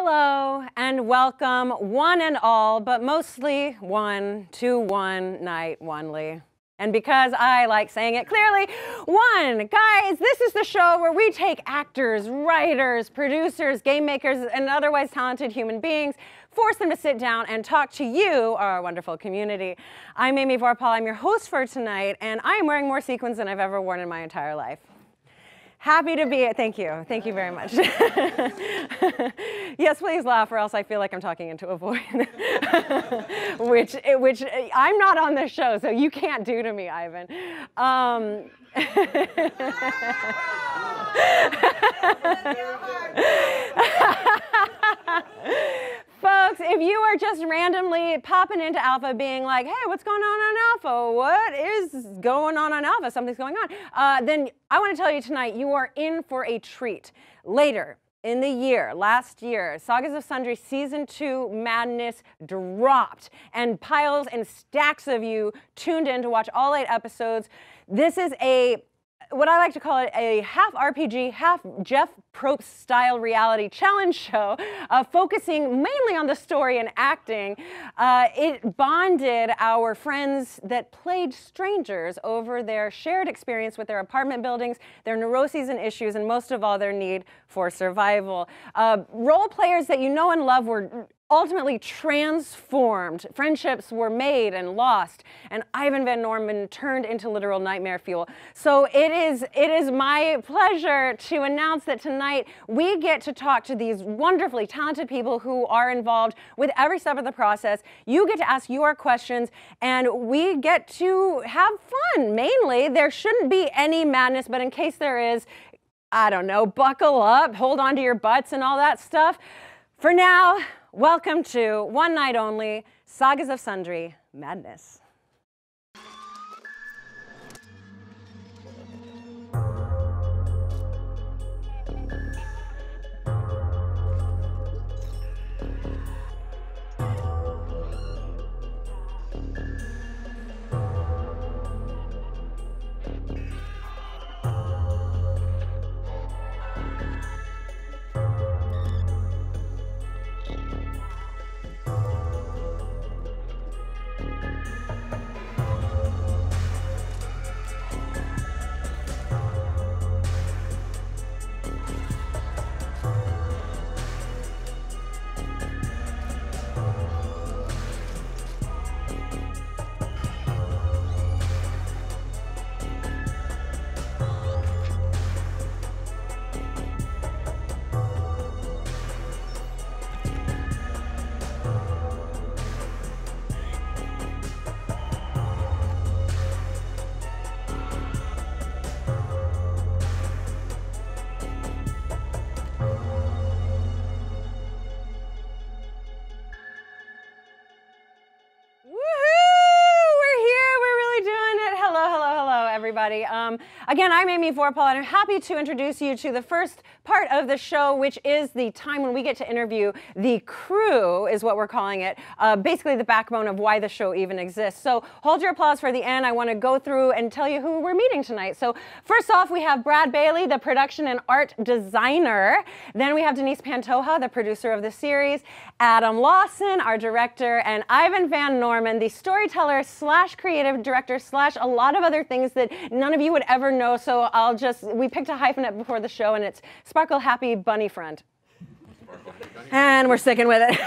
Hello and welcome, one and all, but mostly one to one night onely. And because I like saying it clearly, one. Guys, this is the show where we take actors, writers, producers, game makers, and otherwise talented human beings, force them to sit down and talk to you, our wonderful community. I'm Amy Vorpahl, I'm your host for tonight, and I am wearing more sequins than I've ever worn in my entire life. Happy to be, thank you very much. Yes, please laugh or else I feel like I'm talking into a void, which I'm not on this show, so you can't do to me, Ivan. Folks, if you are just randomly popping into Alpha being like, hey, what's going on Alpha? What is going on Alpha? Something's going on. Then I want to tell you tonight, you are in for a treat. Later in the year, last year, Sagas of Sundry Season 2 madness dropped, and piles and stacks of you tuned in to watch all 8 episodes. This is what I like to call it a half RPG, half Jeff Probst style reality challenge show, focusing mainly on the story and acting. It bonded our friends that played strangers over their shared experience with their apartment buildings, their neuroses and issues, and most of all, their need for survival. Role players that you know and love were ultimately transformed. Friendships were made and lost, and Ivan Van Norman turned into literal nightmare fuel. So it is my pleasure to announce that tonight we get to talk to these wonderfully talented people who are involved with every step of the process. You get to ask your questions, and we get to have fun. Mainly, there shouldn't be any madness, but in case there is, I don't know, buckle up, hold on to your butts and all that stuff. For now, welcome to One Night Only, Sagas of Sundry Madness. Everybody. Again, I'm Amy Vorpahl, and I'm happy to introduce you to the first part of the show, which is the time when we get to interview the crew, is what we're calling it, basically the backbone of why the show even exists. So hold your applause for the end. I want to go through and tell you who we're meeting tonight. So first off, we have Brad Bailey, the production and art designer. Then we have Denise Pantoja, the producer of the series, Adam Lawson, our director, and Ivan Van Norman, the storyteller slash creative director slash a lot of other things that none of you would ever know, so we picked a hyphenate before the show, and it's Sparkle Happy Bunny Friend. And we're sticking with it.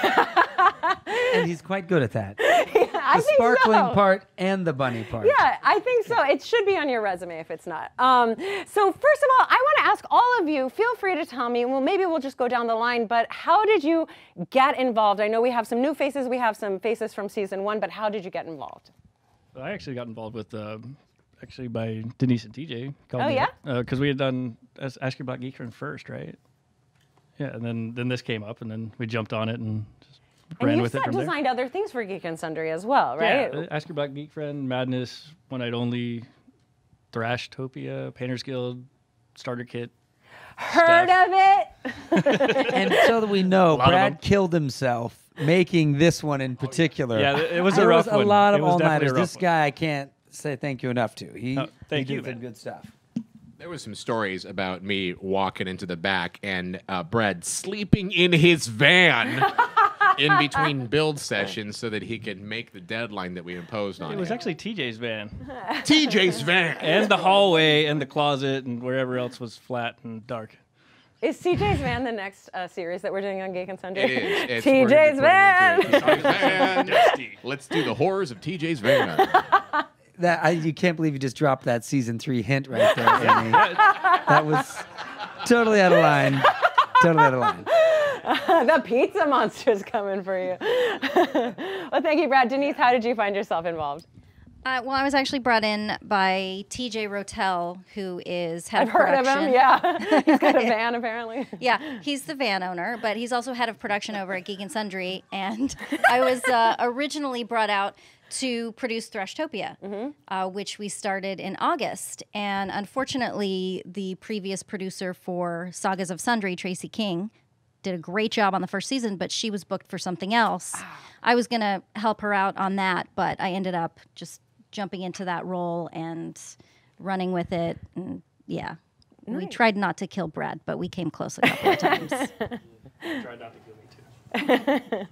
And he's quite good at that. Yeah, I the think sparkling part and the bunny part. Yeah, I think so. It should be on your resume if it's not. So first of all, I want to ask all of you, feel free to tell me, well, maybe we'll just go down the line, but how did you get involved? I know we have some new faces, we have some faces from season 1, but how did you get involved? I actually got involved with actually by Denise and TJ. Oh, yeah? Because we had done Ask Your Black Geek Friend first, right? Yeah, and then this came up, and then we jumped on it and just ran with it from there. And you designed other things for Geek and Sundry as well, right? Yeah, Ask Your Black Geek Friend, Madness, One Night Only, Thrashtopia, Painters Guild, Starter Kit. Heard stuff. of it? And so that we know, Brad killed himself making this one in particular. Yeah, it was a rough one. There was a lot of all-nighters. This guy I can't say thank you enough to. He thank did you, some man. good stuff. There was some stories about me walking into the back and Brad sleeping in his van in between build sessions so that he could make the deadline that we imposed on him. It was actually TJ's van. TJ's van! And the hallway and the closet and wherever else was flat and dark. Is TJ's Van the next series that we're doing on Geek and Sundry? It is. TJ's Van! TJ's van! Let's do the horrors of TJ's van. You can't believe you just dropped that season 3 hint right there, Amy. That was totally out of line. Totally out of line. The pizza monster's coming for you. Well, thank you, Brad. Denise, how did you find yourself involved? Well, I was actually brought in by TJ Rotel, who is head I've of heard production. of him, yeah. He's got a van, apparently. Yeah, he's the van owner, but he's also head of production over at Geek and Sundry. And I was originally brought out to produce Thrashtopia, which we started in August. And unfortunately, the previous producer for Sagas of Sundry, Tracy King, did a great job on the first season, but she was booked for something else. I was going to help her out on that, but I ended up just jumping into that role and running with it. And yeah, we tried not to kill Brad, but we came close a couple of times. Tried not to kill me too.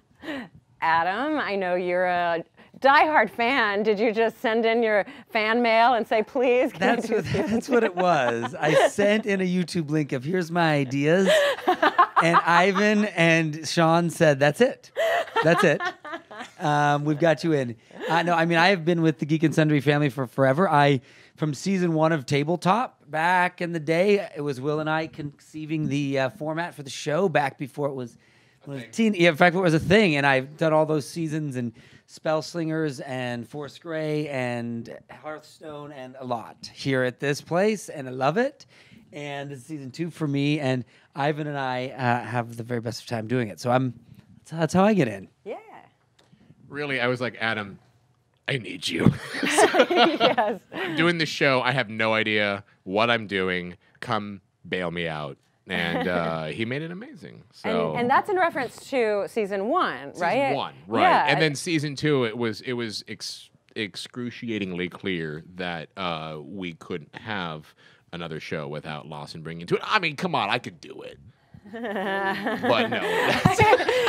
Adam, I know you're a diehard fan. Did you just send in your fan mail and say, please? That's what it was. I sent in a YouTube link of here's my ideas, and Ivan and Sean said, that's it. That's it. We've got you in. No, I mean, I have been with the Geek and Sundry family for forever. From season 1 of Tabletop, back in the day, it was Will and I conceiving the format for the show back before it was in fact, it was a thing. And I've done all those seasons and Spellslingers and Force Grey and Hearthstone and a lot here at this place, and I love it. And this is season 2 for me, and Ivan and I have the very best of time doing it. So that's how I get in. Yeah. Really, I was like, Adam, I need you. Yes. I'm doing the show. I have no idea what I'm doing. Come bail me out. And he made it amazing. So And that's in reference to season 1, right? Season 1, right. Yeah. And then season 2, it was excruciatingly clear that we couldn't have another show without Lawson bringing to it. I mean, come on, I could do it. But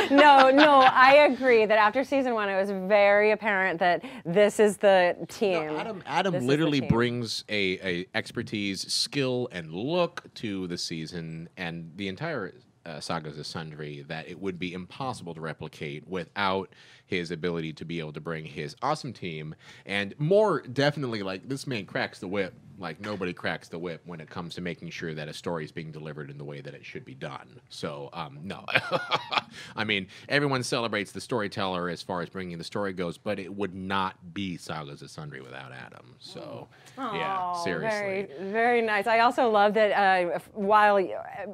no. No, I agree that after season 1, it was very apparent that this is the team. No, Adam literally brings a expertise, skill, and look to the season and the entire Sagas of Sundry that it would be impossible to replicate without his ability to be able to bring his awesome team, and more definitely, like, this man cracks the whip like nobody cracks the whip when it comes to making sure that a story is being delivered in the way that it should be done. So, no. I mean, everyone celebrates the storyteller as far as bringing the story goes, but it would not be Sagas of Sundry without Adam. So, yeah, seriously. Very, very nice. I also love that while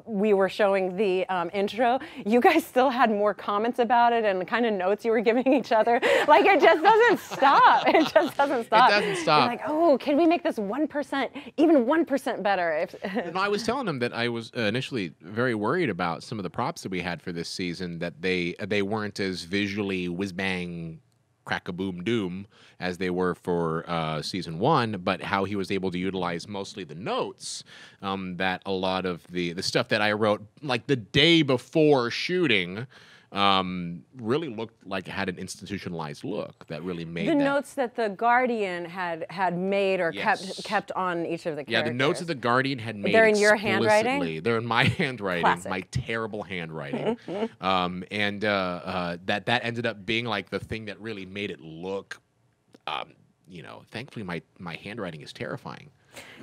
we were showing the intro, you guys still had more comments about it and the kind of notes you were giving each other. Like, it just doesn't stop. It just doesn't stop. It doesn't stop. You're like, oh, can we make this 1%, even 1% better? No, I was telling them that I was initially very worried about some of the props that we had for this season, that they weren't as visually whiz-bang, crack-a-boom-doom as they were for season 1, but how he was able to utilize mostly the notes, that a lot of the stuff that I wrote like the day before shooting really looked like it had an institutionalized look that really made the notes that the Guardian had made or kept on each of the characters. Yeah, the notes that the Guardian had made. They're in your handwriting? They're in my handwriting, Classic. my terrible handwriting. And that ended up being like the thing that really made it look, thankfully my handwriting is terrifying.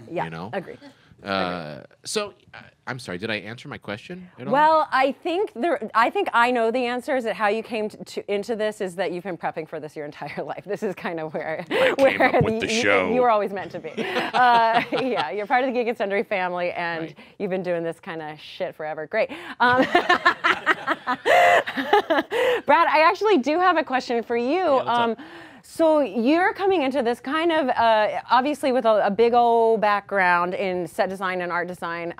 Yeah, agree. So, I'm sorry. Did I answer my question at all? Well, I think I know the answer. Is that how you came into this? Is that you've been prepping for this your entire life? This is kind of where came up with the show. You were always meant to be. Yeah, you're part of the Geek and Sundry family, and you've been doing this kind of shit forever. Great. Brad, I actually do have a question for you. Yeah, so you're coming into this kind of, obviously with a big old background in set design and art design.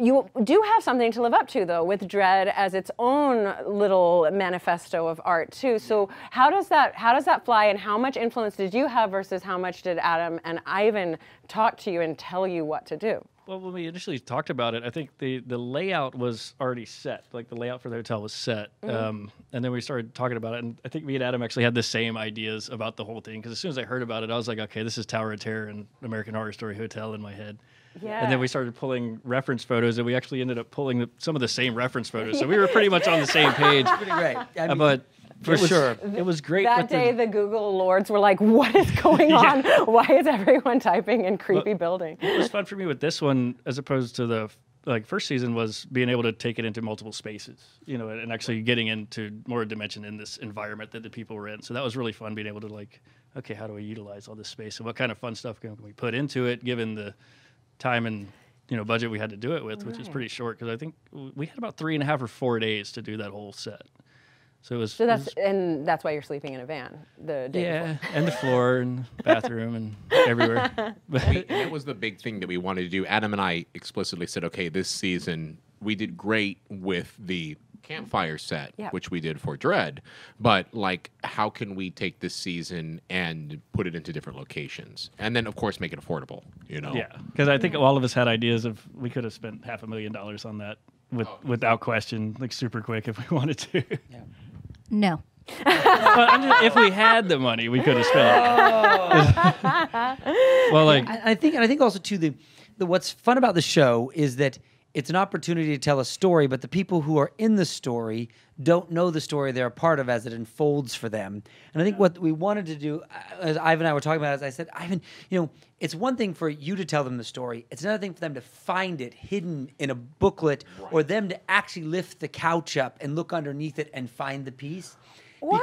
You do have something to live up to, though, with Dread as its own little manifesto of art too. So how does that fly, and how much influence did you have versus how much did Adam and Ivan talk to you and tell you what to do? Well, when we initially talked about it, I think the layout was already set. Like the layout for the hotel was set. And then we started talking about it. And I think me and Adam actually had the same ideas about the whole thing. Because as soon as I heard about it, I was like, okay, this is Tower of Terror and American Horror Story Hotel in my head. Yeah. And then we started pulling reference photos, and we actually ended up pulling some of the same reference photos. So we were pretty much on the same page. Pretty great. I mean, But for sure. It was great. That day, the Google lords were like, what is going on? Why is everyone typing in creepy building? What was fun for me with this one, as opposed to the first season, was being able to take it into multiple spaces, and actually getting into more dimension in this environment that the people were in. So that was really fun, being able to okay, how do we utilize all this space, and what kind of fun stuff can we put into it, given the time and budget we had to do it with, which is pretty short, because I think we had about 3.5 or 4 days to do that whole set. So it was. So that's why you're sleeping in a van the day before. And the floor and bathroom and everywhere. And that was the big thing that we wanted to do. Adam and I explicitly said, okay, this season we did great with the campfire set, which we did for Dread, but how can we take this season and put it into different locations, and then of course make it affordable? Yeah, because I think all of us had ideas of we could have spent $500,000 on that without question, super quick if we wanted to. Yeah. No. If we had the money, we could have spent it. Well, I think also too the what's fun about the show is that it's an opportunity to tell a story, but the people who are in the story don't know the story they're a part of as it unfolds for them. And I think what we wanted to do, as Ivan and I were talking about, as I said, Ivan, it's one thing for you to tell them the story. It's another thing for them to find it hidden in a booklet, or them to actually lift the couch up and look underneath it and find the piece. Or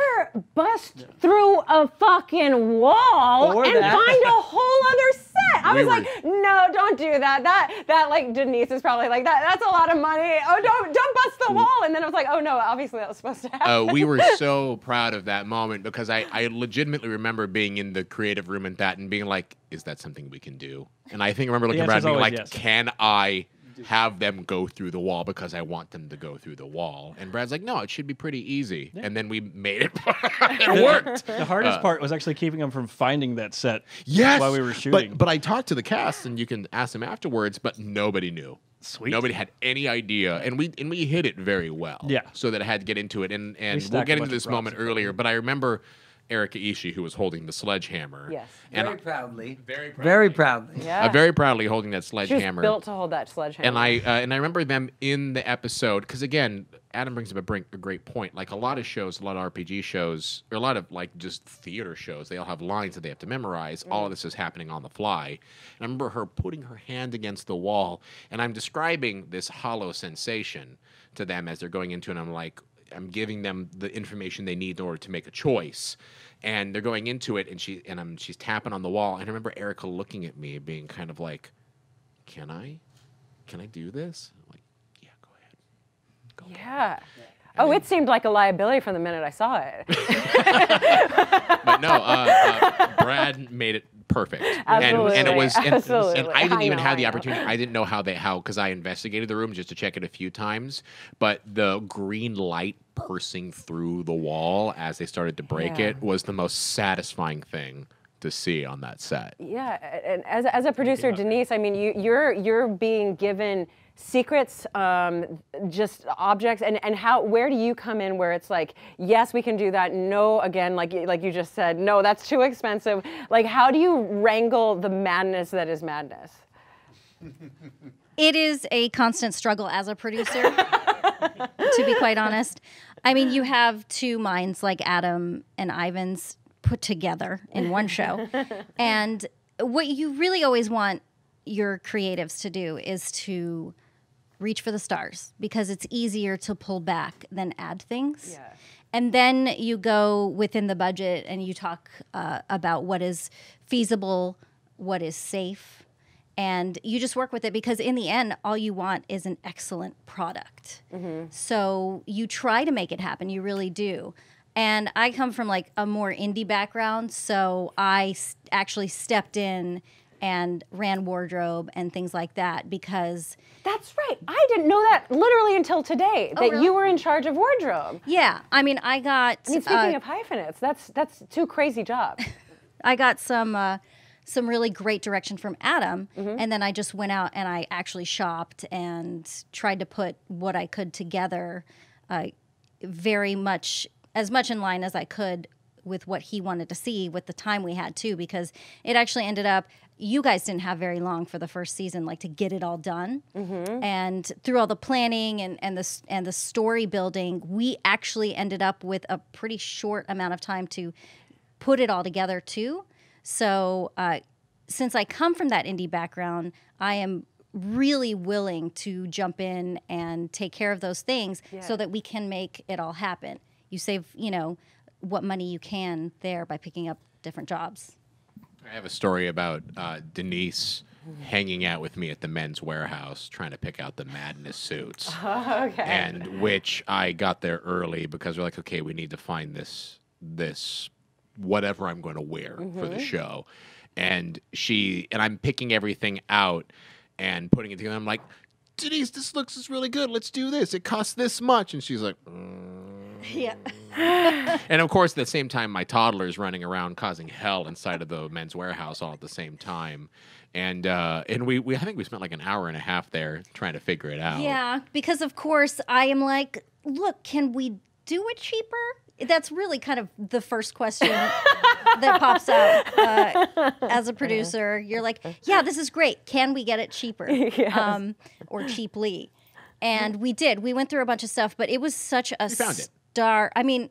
bust through a fucking wall and find a whole other set. I was like, no, don't do that. That Denise is probably like, that's a lot of money. Oh, don't bust the wall. And then I was like, oh no, obviously that was supposed to happen. We were so proud of that moment, because I legitimately remember being in the creative room and being like, is that something we can do? And I think I remember looking around and being like, yes. Can I have them go through the wall, because I want them to go through the wall? And Brad's like, no, it should be pretty easy. Yeah. And then we made it. It worked. The hardest part was actually keeping them from finding that set while we were shooting. But I talked to the cast, and you can ask them afterwards, but nobody knew. Sweet. Nobody had any idea, and we hit it very well. Yeah. So that I had to get into it, and we'll get into this moment earlier, but I remember Erika Ishii, who was holding the sledgehammer. Yes. And very proudly. Very proudly. Yeah. Very proudly holding that sledgehammer. She was built to hold that sledgehammer. And I remember them in the episode, because again, Adam brings up a great point. A lot of shows, a lot of RPG shows, or a lot of just theater shows, they all have lines that they have to memorize. All of this is happening on the fly. And I remember her putting her hand against the wall, and I'm describing this hollow sensation to them as they're going into it. And I'm giving them the information they need in order to make a choice. And they're going into it, and she's tapping on the wall. And I remember Erika looking at me, being kind of like, "Can I do this?" I'm like, "Yeah, go ahead." Yeah. Oh, it seemed like a liability from the minute I saw it. But no, Brad made it perfect. Absolutely. And it was, and Absolutely. I didn't even have the opportunity. I didn't know because I investigated the room just to check it a few times. But the green light pursing through the wall as they started to break it was the most satisfying thing to see on that set. Yeah, and as a producer, Denise, I mean, you're being given secrets, just objects, and where do you come in where it's like, yes, we can do that, no, again, like you just said, no, that's too expensive. How do you wrangle the madness that is madness? It is a constant struggle as a producer, to be quite honest. I mean, you have two minds like Adam and Ivan's put together in one show. And what you really always want your creatives to do is to reach for the stars, because it's easier to pull back than add things. Yeah. And then you go within the budget and you talk about what is feasible, what is safe, and you just work with it, because in the end, all you want is an excellent product. Mm-hmm. So you try to make it happen. You really do. And I come from a more indie background, so I actually stepped in and ran wardrobe and things like that because... That's right. I didn't know that literally until today, that really? you were in charge of wardrobe. Yeah. I mean, I got... I mean, speaking of hyphenates, that's two crazy jobs. I got some really great direction from Adam, and then I just went out and I actually shopped and tried to put what I could together very much, as much in line as I could with what he wanted to see with the time we had too, because it actually ended up, you guys didn't have very long for the first season, like to get it all done. And through all the planning and the story building, we actually ended up with a pretty short amount of time to put it all together too. So since I come from that indie background, I am really willing to jump in and take care of those things so that we can make it all happen. You save, what money you can there by picking up different jobs. I have a story about Denise hanging out with me at the Men's Warehouse trying to pick out the Madness suits. Okay. And which I got there early because we're like, okay, we need to find this whatever I'm going to wear for the show. And I'm picking everything out and putting it together. I'm like, Denise, this looks really good. Let's do this. It costs this much. And she's like, Yeah. And of course, at the same time, my toddler's running around causing hell inside of the Men's Warehouse all at the same time. And we I think we spent like an hour and a half there trying to figure it out. Yeah, because of course I am like, look, can we do it cheaper? That's really kind of the first question that pops out as a producer. You're like, yeah, this is great. Can we get it cheaper? Or cheaply? And we did. We went through a bunch of stuff, but it was such a star. I mean,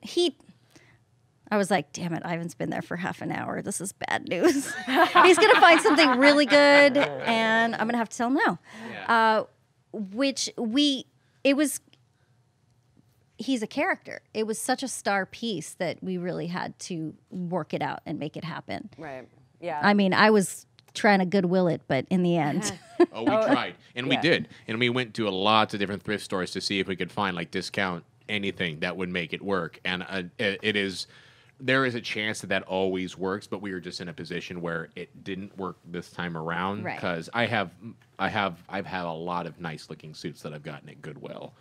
I was like, damn it, Ivan's been there for half an hour. This is bad news. He's going to find something really good, and I'm going to have to tell him no. Yeah. He's a character. It was such a star piece that we really had to work it out and make it happen. Right. Yeah. I mean, I was trying to goodwill it, but in the end. We tried. And we did. And we went to lots of different thrift stores to see if we could find like discount anything that would make it work. And there is a chance that always works, but we were just in a position where it didn't work this time around because I've had a lot of nice looking suits that I've gotten at Goodwill.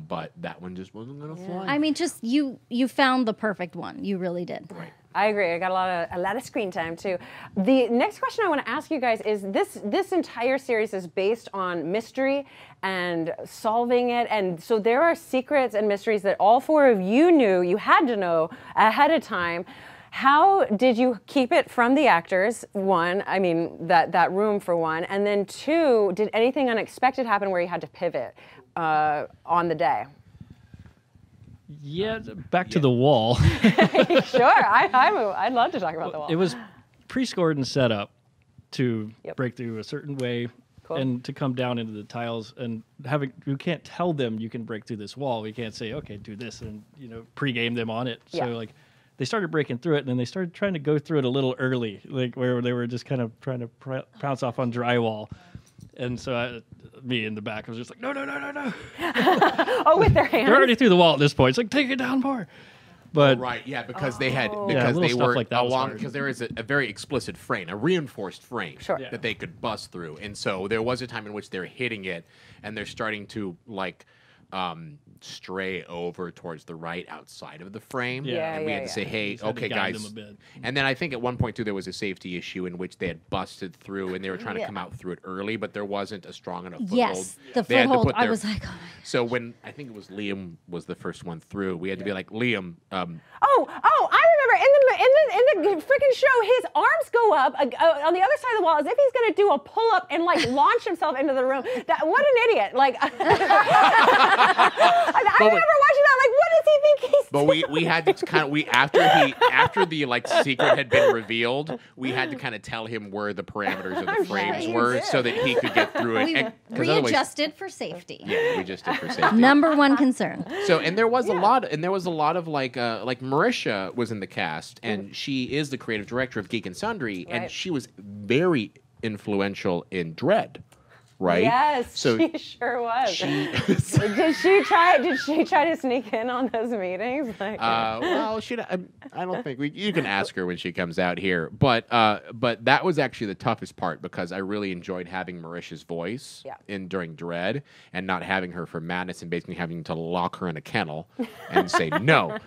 But that one just wasn't going to fly. I mean, just you found the perfect one. You really did. Right. I agree. I got a lot of screen time too. The next question I want to ask you guys is this entire series is based on mystery and solving it, and so there are secrets and mysteries that all four of you knew, you had to know ahead of time. How did you keep it from the actors? One, I mean that room for one, and then two, did anything unexpected happen where you had to pivot on the day? Yeah, back to the wall. Sure, I'd love to talk about the wall. It was pre-scored and set up to break through a certain way and to come down into the tiles, and you can't tell them you can break through this wall. We can't say, okay, do this and pre-game them on it. So like they started breaking through it, and then they started trying to go through it a little early, like where they were just kind of trying to pounce off on drywall. And so me in the back, I was just like, no. Oh, with their hands? They're already through the wall at this point. It's like, take it down more. But because they were like along, because there is a very explicit frame, a reinforced frame that they could bust through. And so there was a time in which they're hitting it and they're starting to like stray over towards the right outside of the frame. And we had to say, hey, okay, guys. And then I think at one point, too, there was a safety issue in which they had busted through and they were trying to come out through it early, but there wasn't a strong enough foothold. Yes, the foothold, I was like, oh my God. So when, I think it was Liam was the first one through, we had to be like, Liam. I remember in the freaking show, his arms go up on the other side of the wall as if he's going to do a pull-up and like launch himself into the room. What an idiot. Like, I remember watching that, like, what does he think he's doing? But we had to kind of, after the like secret had been revealed, we had to kind of tell him where the parameters of the frames were so that he could get through it. We readjusted for safety. Yeah, we just did for safety. Number one concern. So, and there was a lot of like Marisha was in the cast, and she is the creative director of Geek and Sundry, and she was very influential in Dread. right? Yes, So she sure was. Did she try to sneak in on those meetings? Like, well, I don't think you can ask her when she comes out here. But that was actually the toughest part because I really enjoyed having Marisha's voice during Dread and not having her for Madness and basically having to lock her in a kennel and say no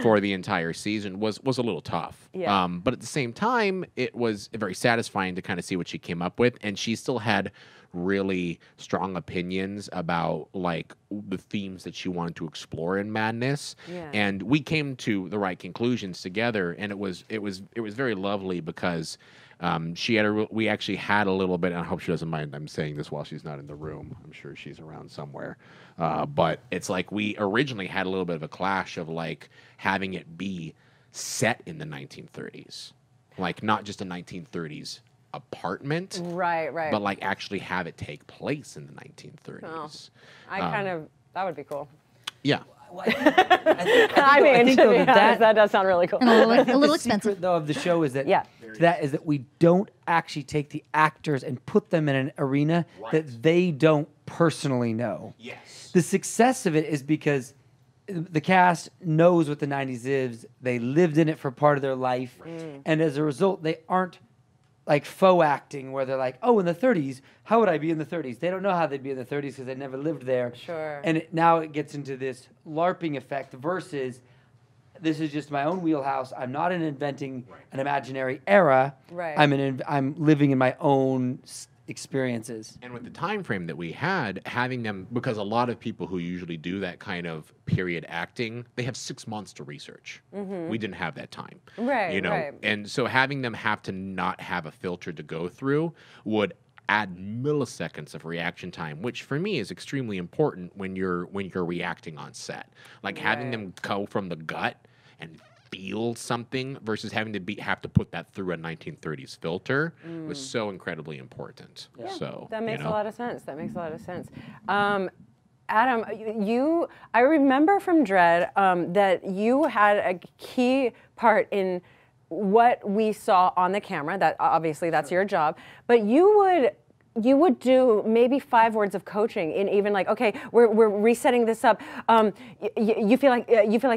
for the entire season was a little tough. Yeah. But at the same time, it was very satisfying to kind of see what she came up with, and she still had really strong opinions about like the themes that she wanted to explore in Madness, and we came to the right conclusions together, and it was very lovely because we actually had a little bit, and I hope she doesn't mind I'm saying this while she's not in the room. I'm sure she's around somewhere. But it's like we originally had a little bit of a clash of like having it be set in the 1930s, like not just a 1930s apartment, right, but like actually have it take place in the 1930s. That would be cool. Yeah. I mean, to be honest, that does sound really cool. And a little the expensive. secret, though, of the show is that that we don't actually take the actors and put them in an arena that they don't personally know. Yes. The success of it is because the cast knows what the 90s is. They lived in it for part of their life. And as a result, they aren't like faux acting where they're like, oh, in the 30s, how would I be in the 30s? They don't know how they'd be in the 30s because they never lived there. Sure. And now it gets into this LARPing effect versus this is just my own wheelhouse. I'm not inventing an imaginary era. Right. I'm living in my own experiences. And with the time frame that we had, having them, because a lot of people who usually do that kind of period acting, they have 6 months to research. We didn't have that time. Right, You know, right. and so having them have to not have a filter to go through would add milliseconds of reaction time, which for me is extremely important when you're reacting on set. Like having them go from the gut and feel something versus having to have to put that through a 1930s filter was so incredibly important. Yeah, so that makes a lot of sense. Adam, I remember from Dread that you had a key part in what we saw on the camera. That obviously that's your job, but you would do maybe 5 words of coaching in even like, okay, we're resetting this up. You feel like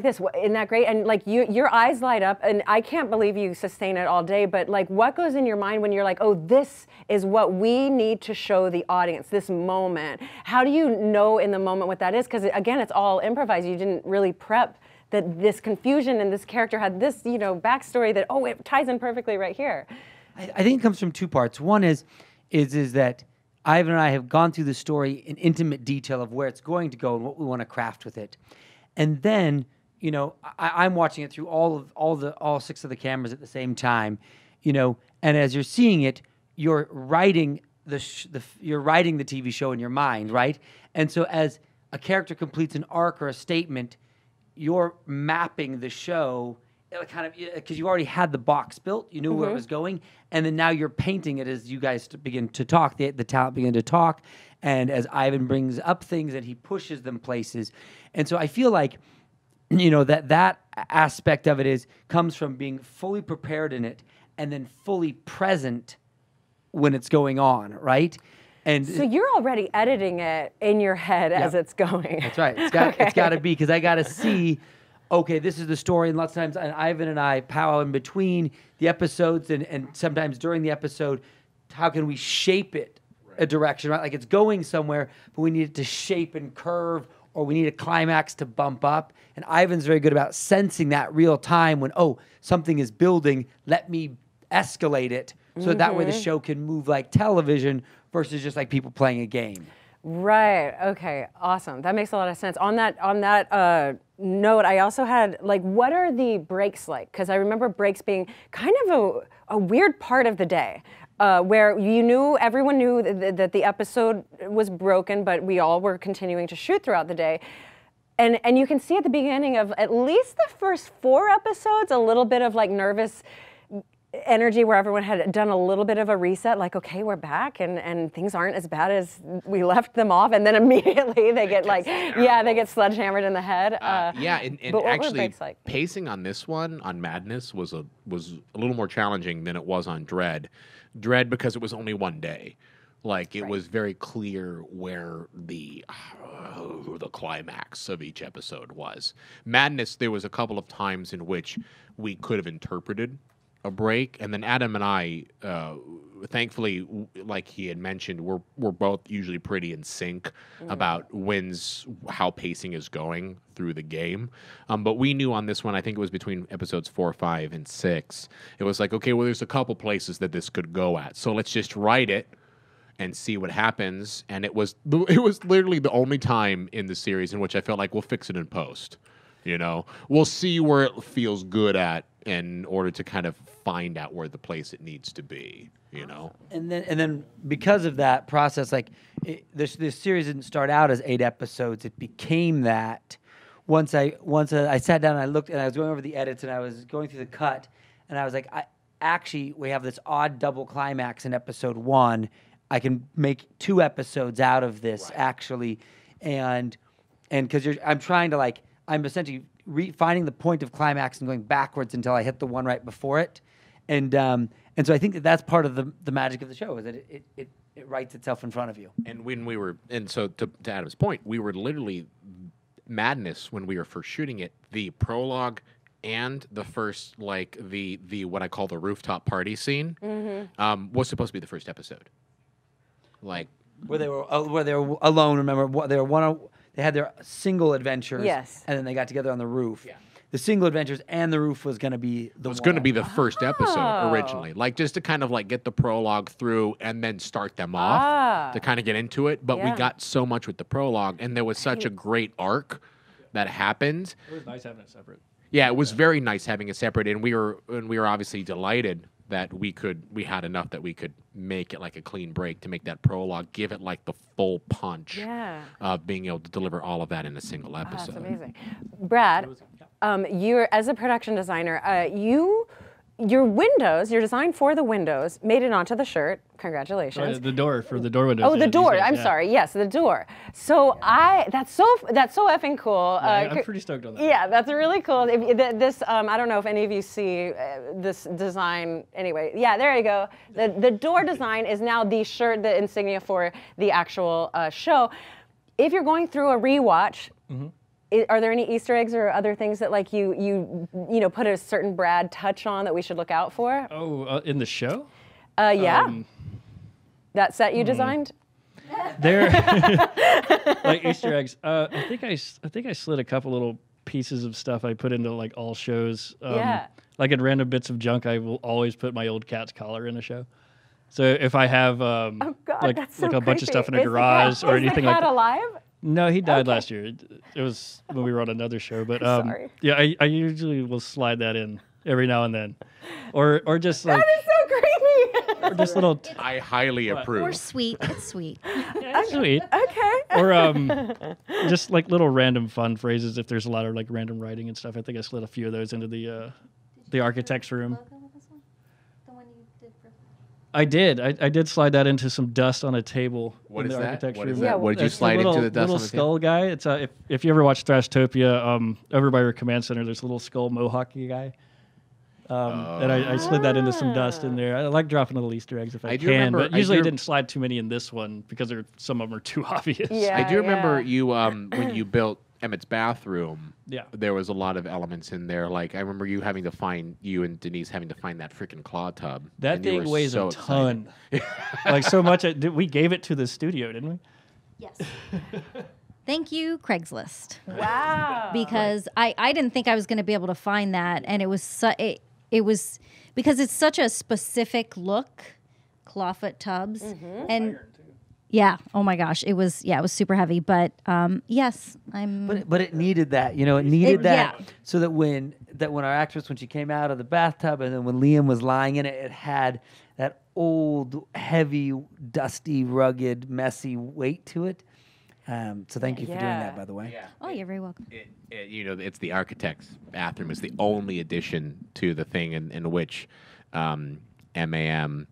this, isn't that great? And like your eyes light up, and I can't believe you sustain it all day. But like, what goes in your mind when you're like, oh, this is what we need to show the audience, this moment? How do you know in the moment what that is? Because again, it's all improvised. You didn't really prep that this confusion and this character had this, backstory that it ties in perfectly right here. I think it comes from 2 parts. One is that Ivan and I have gone through the story in intimate detail of where it's going to go and what we want to craft with it. And then, I'm watching it through all 6 of the cameras at the same time, and as you're seeing it, you're writing you're writing the TV show in your mind, right? And so as a character completes an arc or a statement, you're mapping the show kind of because you already had the box built, you knew where it was going, and then now you're painting it as you guys begin to talk, the talent begin to talk, and as Ivan brings up things and he pushes them places. And so I feel like that aspect of it comes from being fully prepared in it and then fully present when it's going on, right? And so you're already editing it in your head as it's going. That's right. It's got to be, because I got to see, okay, this is the story, and lots of times Ivan and I powwow in between the episodes, and sometimes during the episode, how can we shape it a direction, right? Like it's going somewhere, but we need it to shape and curve, or we need a climax to bump up. And Ivan's very good about sensing that real time when, something is building, let me escalate it, so that way the show can move like television versus just like people playing a game. Right. Okay. Awesome. That makes a lot of sense. On that note, I also had like, what are the breaks like? Because I remember breaks being kind of a weird part of the day, where everyone knew that the episode was broken, but we all were continuing to shoot throughout the day. And you can see at the beginning of at least the first 4 episodes, a little bit of like nervous energy where everyone had done a little bit of a reset, like, okay, we're back and things aren't as bad as we left them off, and then immediately they get they get sledgehammered in the head. And but actually pacing on this one, on Madness, was a little more challenging than it was on Dread. Because it was only one day, Like it was very clear where the climax of each episode was. Madness, there was a couple of times in which we could have interpreted a break, and then Adam and I, thankfully, like he had mentioned, we're both usually pretty in sync about how pacing is going through the game. But we knew on this one, I think it was between episodes 4, 5, and 6. It was like, okay, well, there's a couple places that this could go at, so let's just write it and see what happens. And it was literally the only time in the series in which I felt like we'll fix it in post. You know, we'll see where it feels good at in order to kind of find out where the place it needs to be. You know, and then because of that process, like this series didn't start out as 8 episodes. It became that once I sat down and I looked and I was going over the edits and I was going through the cut and I was like, we have this odd double climax in episode 1. I can make 2 episodes out of this actually, and because I'm trying to I'm essentially finding the point of climax and going backwards until I hit the one right before it, and so I think that's part of the magic of the show is that it writes itself in front of you. And so to Adam's point, we were literally Madness when we were first shooting it. The prologue and the first the what I call the rooftop party scene was supposed to be the first episode. Like where they were alone. Remember, they had their single adventures. Yes. And then they got together on the roof. Yeah. The single adventures and the roof was going to be the first episode originally, like just to kind of get the prologue through and then start them off to kind of get into it. But we got so much with the prologue, and there was such a great arc that happened. It was nice having it separate. Yeah, it was very nice having it separate, and we were obviously delighted that we had enough that we could make it like a clean break to make that prologue, give it like the full punch of being able to deliver all of that in a single episode. That's amazing. Brad, you're as a production designer, your design for the windows made it onto the shirt. Congratulations. The door windows. Oh, the door. I'm sorry. Yes, the door. So that's so effing cool. I'm pretty stoked on that. Yeah, that's really cool. This I don't know if any of you see this design. Anyway, yeah, there you go. The door design is now the shirt, the insignia for the actual show. If you're going through a rewatch. Are there any Easter eggs or other things that you put a certain Brad touch on that we should look out for? Oh, in the show? Yeah. That set you designed? There, like Easter eggs. I think I slid a couple little pieces of stuff I put into all shows. Like in random bits of junk, I will always put my old cat's collar in a show. So if I have that's so a bunch of stuff in a Is garage or anything like that. Is the cat alive? No, he died last year. It was when we were on another show, but sorry. Yeah, I usually will slide that in every now and then, or just that is so creepy. or just little. I highly approve. Or sweet. It's sweet. Yeah, it's sweet. Okay. Or just little random fun phrases if there's a lot of random writing and stuff. I think I slid a few of those into the architect's room. I did. I did slide that into some dust on a table. What in is the that? architect's What is room. that? What did you slide into the dust little on the skull guy. It's if you ever watch Thrashtopia, over by your command center, there's a little skull mohawky guy. And I slid that into some dust in there. I like dropping little Easter eggs if I can, but usually I didn't slide too many in this one because some of them are too obvious. Yeah, I do remember you when you built Emmett's bathroom. Yeah. There was a lot of elements in there. I remember you and Denise having to find that freaking claw tub. That thing weighs a ton. So much. We gave it to the studio, didn't we? Yes. Thank you, Craigslist. Wow. Because I didn't think I was going to be able to find that, and it was because it's such a specific look, clawfoot tubs, and yeah, oh my gosh, it was super heavy, but yes, But it needed that, it needed that so that when our actress, when she came out of the bathtub, and then when Liam was lying in it, it had that old, heavy, dusty, rugged, messy weight to it. So thank you for doing that, by the way. Yeah. oh, you're very welcome. It's the architect's bathroom. It's the only addition to the thing in which MAM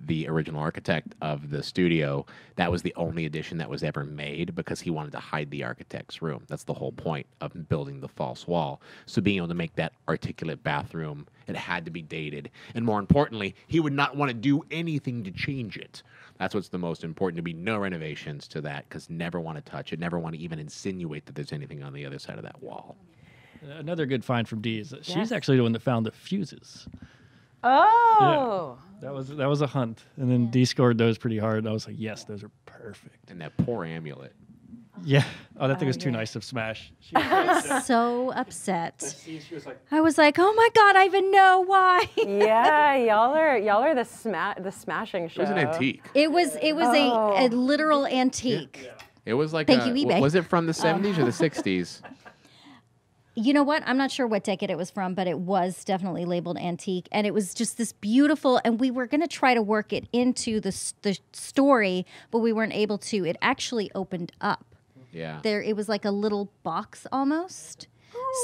the original architect of the studio, that was the only edition that was ever made because he wanted to hide the architect's room. That's the whole point of building the false wall. So being able to make that articulate bathroom, it had to be dated. And more importantly, he would not want to do anything to change it. That's what's the most important, to be no renovations to that, because never want to touch it, never want to even insinuate that there's anything on the other side of that wall. Another good find from Dee is that she's actually the one that found the fuses. Oh. Yeah. That was a hunt. And then Dee scored those pretty hard. And I was like, yes, those are perfect. And that poor amulet. Yeah. Oh, that thing was too nice to smash. She was So upset. She was like, I was like, oh my God, I even know why. Yeah, y'all are the smashing show. It was an antique. It was a literal antique. yeah. It was like Thank you, eBay. Was it from the 70s or the 60s? You know what? I'm not sure what decade it was from, but it was definitely labeled antique. And it was just this beautiful, and we were going to try to work it into the story, but we weren't able to. It actually opened up. Yeah. It was like a little box almost.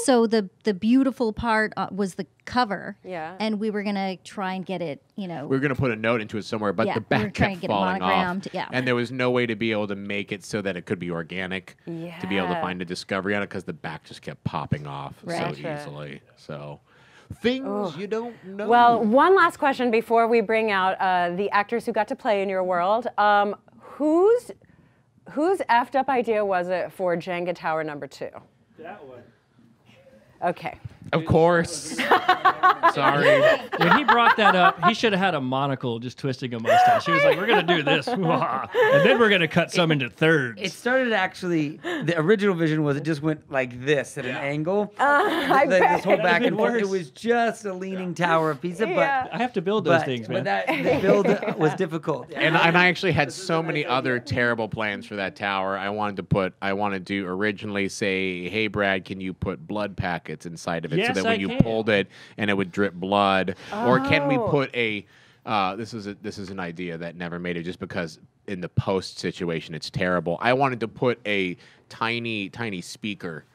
So the beautiful part was the cover. Yeah. And we were going to try and get it, We were going to put a note into it somewhere, but Yeah, the we back were trying kept to get it falling off. monogrammed, yeah. And there was no way to be able to make it so that it could be organic, to be able to Yeah. find a discovery on it, because the back just kept popping off Right. so Gotcha. Easily. So things you don't know. Well, one last question before we bring out the actors who got to play in your world. Whose effed up idea was it for Jenga Tower #2? That one. Okay. Of course. Sorry. When he brought that up, he should have had a monocle just twisting a mustache. He was like, we're going to do this. And then we're going to cut some into thirds. It started actually, the original vision was it just went like this at an angle. I bet. This whole back and forth. Worse. It was just a leaning tower of pizza, Yeah. I have to build those but, things, but man. the build was difficult. And I actually had so many other terrible plans for that tower. I wanted to originally say, hey, Brad, can you put blood packets inside of it Yes, so that when I you can. pulled it and it would drip blood? Or can we put a, this is an idea that never made it just because in the post situation it's terrible. I wanted to put a tiny speaker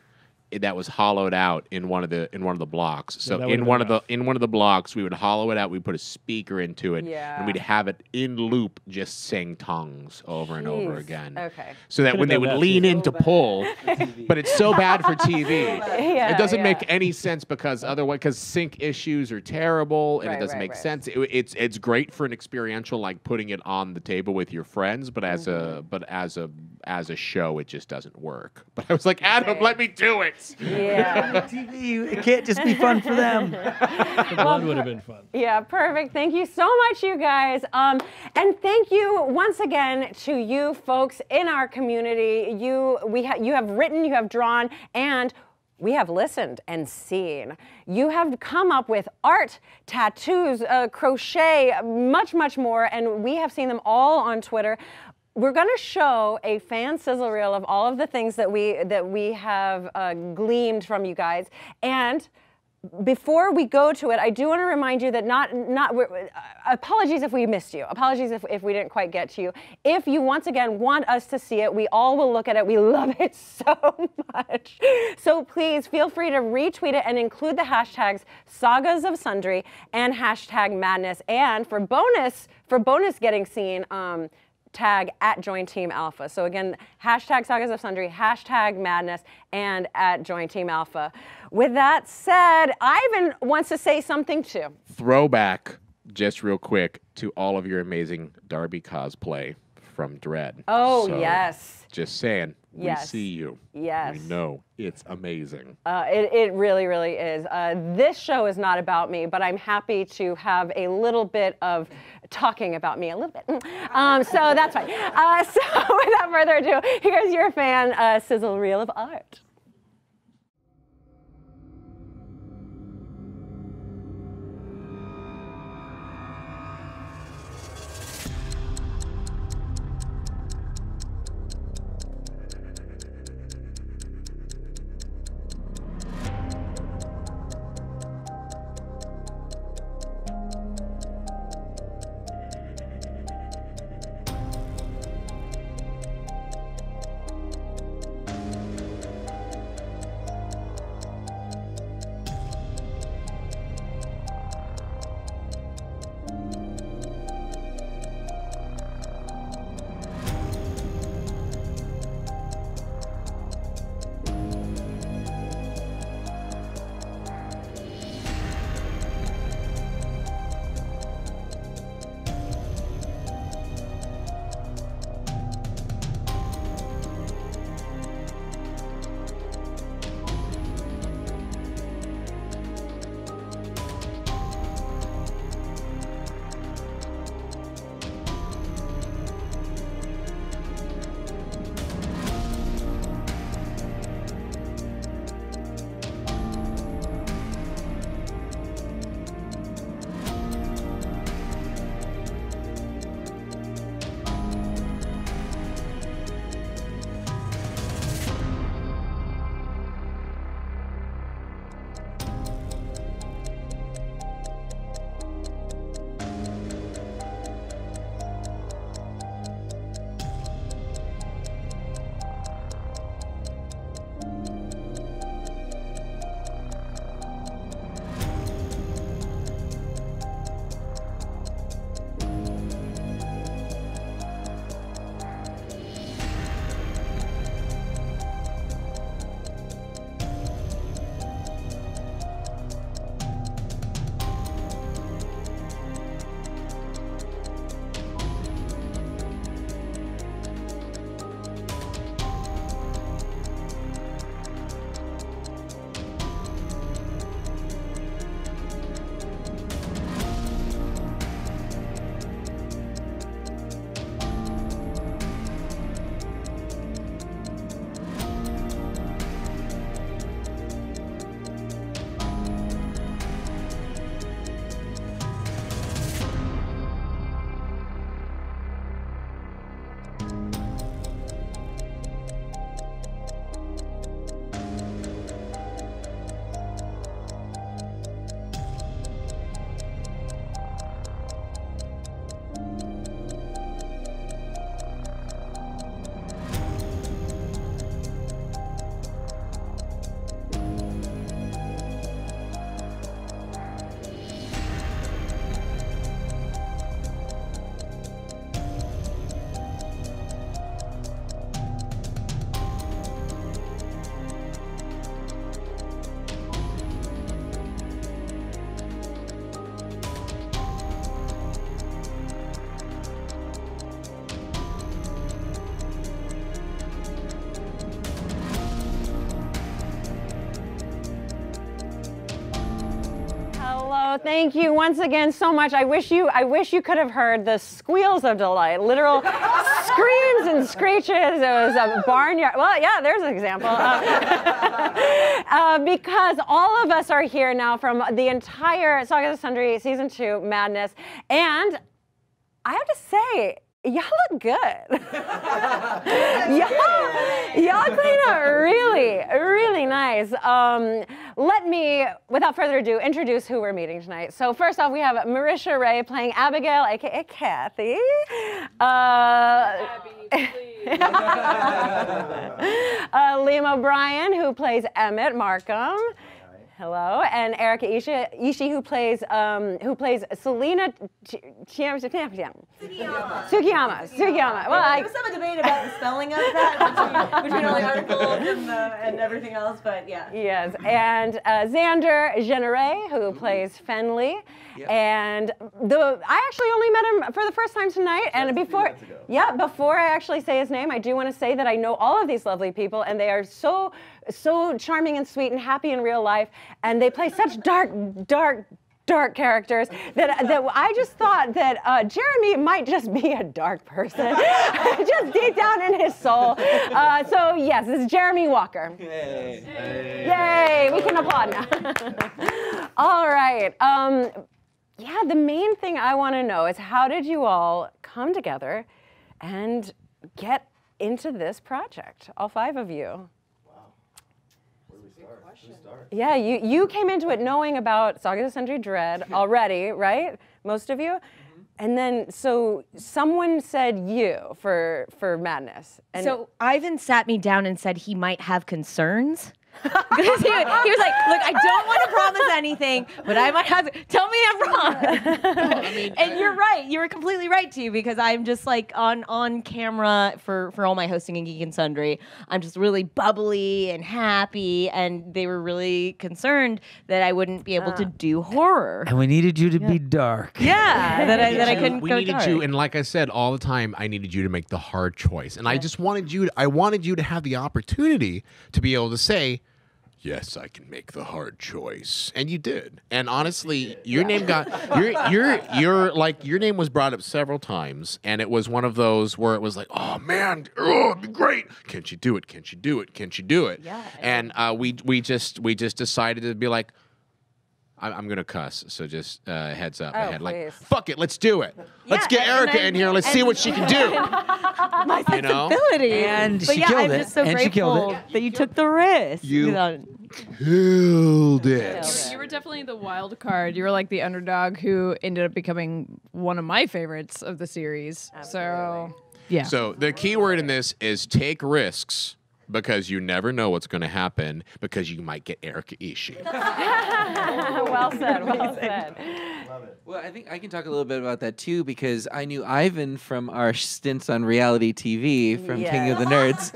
that was hollowed out in one of the blocks. So that in would've one of the blocks, we would hollow it out. We put a speaker into it, Yeah. and we'd have it in loop, just saying tongues over and over Jeez. again. Okay. So that Could've when they done would that lean too. in to pull, but it's so bad for TV. Yeah, It doesn't yeah. make any sense because sync issues are terrible and Right, it doesn't right, make right. sense. It's great for an experiential, like putting it on the table with your friends, but as a show, it just doesn't work. But I was like, Adam, let me do it. Yeah. TV, it can't just be fun for them. The blood would have been fun. Yeah, perfect. Thank you so much, you guys. And thank you once again to you folks in our community. You have written, you have drawn, and we have listened and seen. You have come up with art, tattoos, crochet, much, much more, and we have seen them all on Twitter. We're going to show a fan sizzle reel of all of the things that we have gleamed from you guys. And before we go to it, I do want to remind you that apologies if we missed you. Apologies if we didn't quite get to you. If you once again want us to see it, we all will look at it. We love it so much. So please feel free to retweet it and include the hashtags Sagas of Sundry and hashtag Madness. And for bonus getting seen, tag @JoinTeamAlpha. So again, hashtag Sagas of Sundry, hashtag Madness, and @JoinTeamAlpha. With that said, Ivan wants to say something too. Throwback, just real quick, to all of your amazing Darby cosplay from Dread. Oh, So, yes. Just saying, Yes. we see you. Yes. We know it's amazing. It really, really is. This show is not about me, but I'm happy to have a little bit of talking about me a little bit. So that's fine. So without further ado, here's your fan sizzle reel of art. Hello, thank you once again so much. I wish you could have heard the squeals of delight, literal screams and screeches. It was a barnyard. Well, yeah, there's an example. Because all of us are here now from the entire Saga of Sundry Season 2 madness, and I have to say, y'all look good. y'all clean up really, really nice. Let me, without further ado, introduce who we're meeting tonight. So first off, we have Marisha Ray playing Abigail, aka Kathy. Liam O'Brien, who plays Emmett Markham. Hello, and Erika Ishii, who plays Selena Tsukiyama. Well, there was some debate about the spelling of that between all the articles and everything else, but yeah. Yes, and Xander Genere, who plays Fenley. Yep. And I actually only met him for the first time tonight, and before I actually say his name, I do want to say that I know all of these lovely people, and they are so charming and sweet and happy in real life, and they play such dark characters that I just thought that Jeremy might just be a dark person, just deep down in his soul. So yes, this is Jeremy Walker. Yay! Yay! We can applaud now. All right. Yeah, the main thing I want to know is how did you all come together and get into this project, all 5 of you? Yeah, you came into it knowing about Saga of Sundry Dread already, right? Most of you? And then, so someone said you for Madness. And so Ivan sat me down and said he might have concerns. Because he was like, look, I don't want to promise anything, but I might have. Tell me I'm wrong. And you're right. You were completely right too, because I'm just like on camera for all my hosting in Geek and Sundry. I'm just really bubbly and happy, and they were really concerned that I wouldn't be able to do horror. And we needed you to be dark. Yeah, that I couldn't we go needed dark. you, and like I said all the time, I needed you to make the hard choice, and I just wanted you. I wanted you to have the opportunity to be able to say, yes, I can make the hard choice, and you did. And honestly, your name got your name was brought up several times, and it was one of those where it was like, oh man, it'd be great. Can't you do it? Can't you do it? Can't you do it? Yeah. And we just decided to be like, I'm gonna cuss, so just heads up ahead. Like, fuck it, let's do it. Let's get Erika in here. Let's see what she can do. My sensibility. And but she yeah, killed I'm it. just so And she killed grateful it. that you took the risk. You know. killed it. You were definitely the wild card. You were like the underdog who ended up becoming one of my favorites of the series. So, yeah. So the key word in this is take risks, because you never know what's going to happen, because you might get Erika Ishii. Well said, well said. Well, I think I can talk a little bit about that too, because I knew Ivan from our stints on reality TV from King of the Nerds.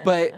But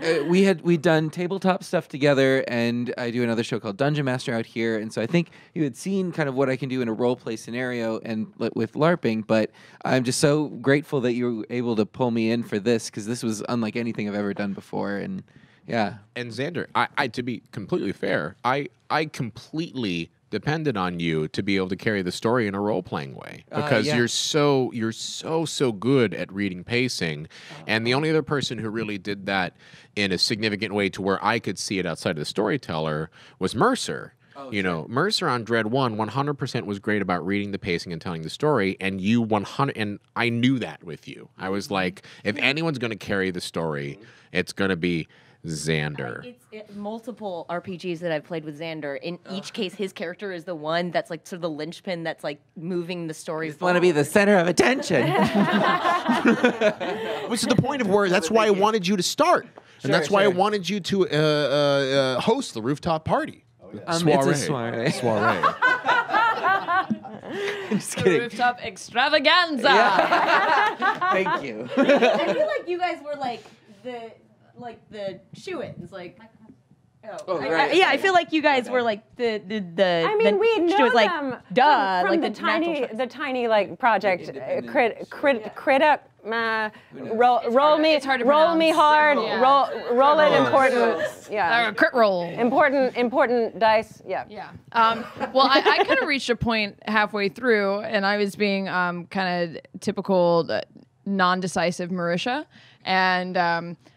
we'd done tabletop stuff together, and I do another show called Dungeon Master out here, and so I think you had seen kind of what I can do in a role play scenario and with LARPing. But I'm just so grateful that you were able to pull me in for this, because this was unlike anything I've ever done before, and yeah. And Xander, I to be completely fair, I completely depended on you to be able to carry the story in a role-playing way, because you're so good at reading pacing, and the only other person who really did that in a significant way to where I could see it outside of the storyteller was Mercer. You know, Mercer on Dread 1 100% was great about reading the pacing and telling the story, and you 100, and I knew that with you. I was like, if anyone's going to carry the story, it's going to be Xander. It's multiple RPGs that I've played with Xander. In each case, his character is the one that's like sort of the linchpin that's like moving the story. You just want to be the center of attention. Which is the point of where, that's why I wanted you to start. And that's why I wanted you to host the rooftop party. It's a soiree. Just kidding. Rooftop extravaganza. Yeah. Thank you. I feel like you guys were like the shoo-ins, like. Right. I feel like you guys were like the. I mean, we know them duh, from like the tiny like project roll me, it's hard to roll me hard, Yeah. roll it important, yeah, Crit roll. important dice, yeah. Yeah. Well, I kind of reached a point halfway through, and I was being kind of typical non-decisive Marisha, and